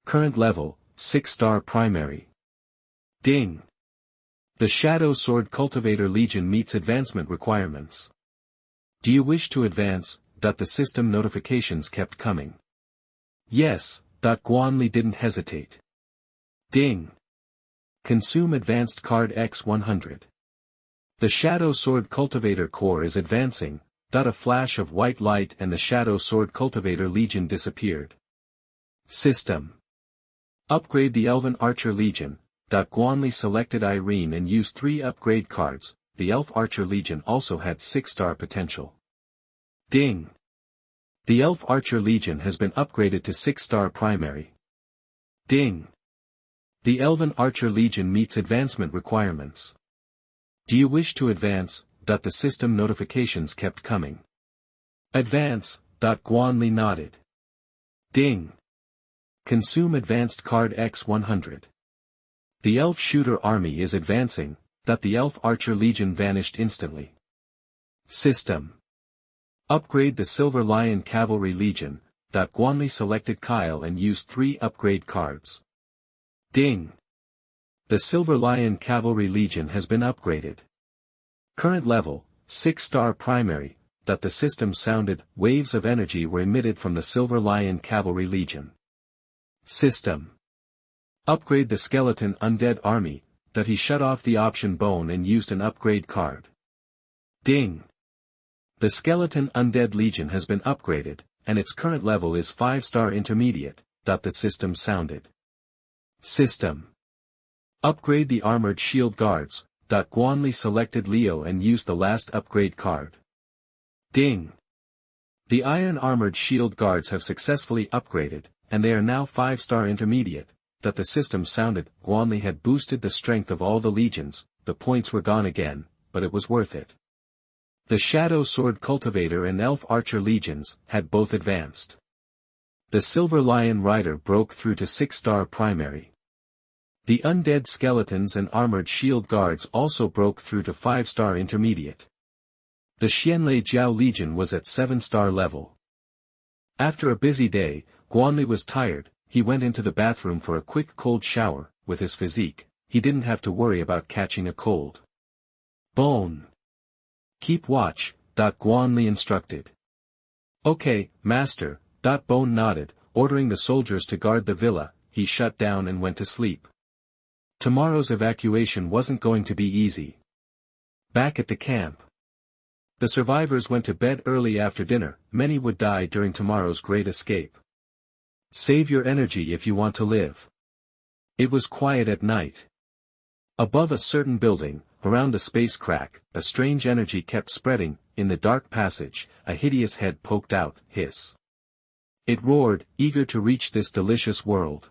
Current level, 6-star primary. Ding! The Shadow Sword Cultivator Legion meets advancement requirements. Do you wish to advance? The system notifications kept coming. Yes. Guan Li didn't hesitate. Ding! Consume advanced card X100. The Shadow Sword Cultivator core is advancing. A flash of white light and the Shadow Sword Cultivator Legion disappeared. System. Upgrade the Elven Archer Legion. Guan Li selected Irene and used 3 upgrade cards. The Elf Archer Legion also had 6-star potential. Ding! The Elf Archer Legion has been upgraded to 6-star primary. Ding! The Elven Archer Legion meets advancement requirements. Do you wish to advance? The system notifications kept coming. Advance. Guan Li nodded. Ding! Consume advanced card X100. The Elf Shooter Army is advancing. The Elf Archer Legion vanished instantly. System. Upgrade the Silver Lion Cavalry Legion. Guan Li selected Kyle and used 3 upgrade cards. Ding! The Silver Lion Cavalry Legion has been upgraded. Current level, 6-star primary. The system sounded, waves of energy were emitted from the Silver Lion Cavalry Legion. System. Upgrade the Skeleton Undead Army. He shut off the option bone and used an upgrade card. Ding! The Skeleton Undead Legion has been upgraded, and its current level is 5-star intermediate. The system sounded. System. Upgrade the Armored Shield Guards. Guan Li selected Leo and used the last upgrade card. Ding! The Iron Armored Shield Guards have successfully upgraded, and they are now 5-star intermediate. The system sounded. Guan Li had boosted the strength of all the legions. The points were gone again, but it was worth it. The Shadow Sword Cultivator and Elf Archer Legions had both advanced. The Silver Lion Rider broke through to 6-star primary. The Undead Skeletons and Armored Shield Guards also broke through to 5-star intermediate. The Xianlei Jiao Legion was at 7-star level. After a busy day, Guan Li was tired. He went into the bathroom for a quick cold shower. With his physique, he didn't have to worry about catching a cold. Bone. Keep watch. Guan Li instructed. Okay, master. Bone nodded, ordering the soldiers to guard the villa. He shut down and went to sleep. Tomorrow's evacuation wasn't going to be easy. Back at the camp. The survivors went to bed early after dinner. Many would die during tomorrow's great escape. Save your energy if you want to live. It was quiet at night. Above a certain building, around a space crack, a strange energy kept spreading. In the dark passage, a hideous head poked out. Hiss. It roared, eager to reach this delicious world.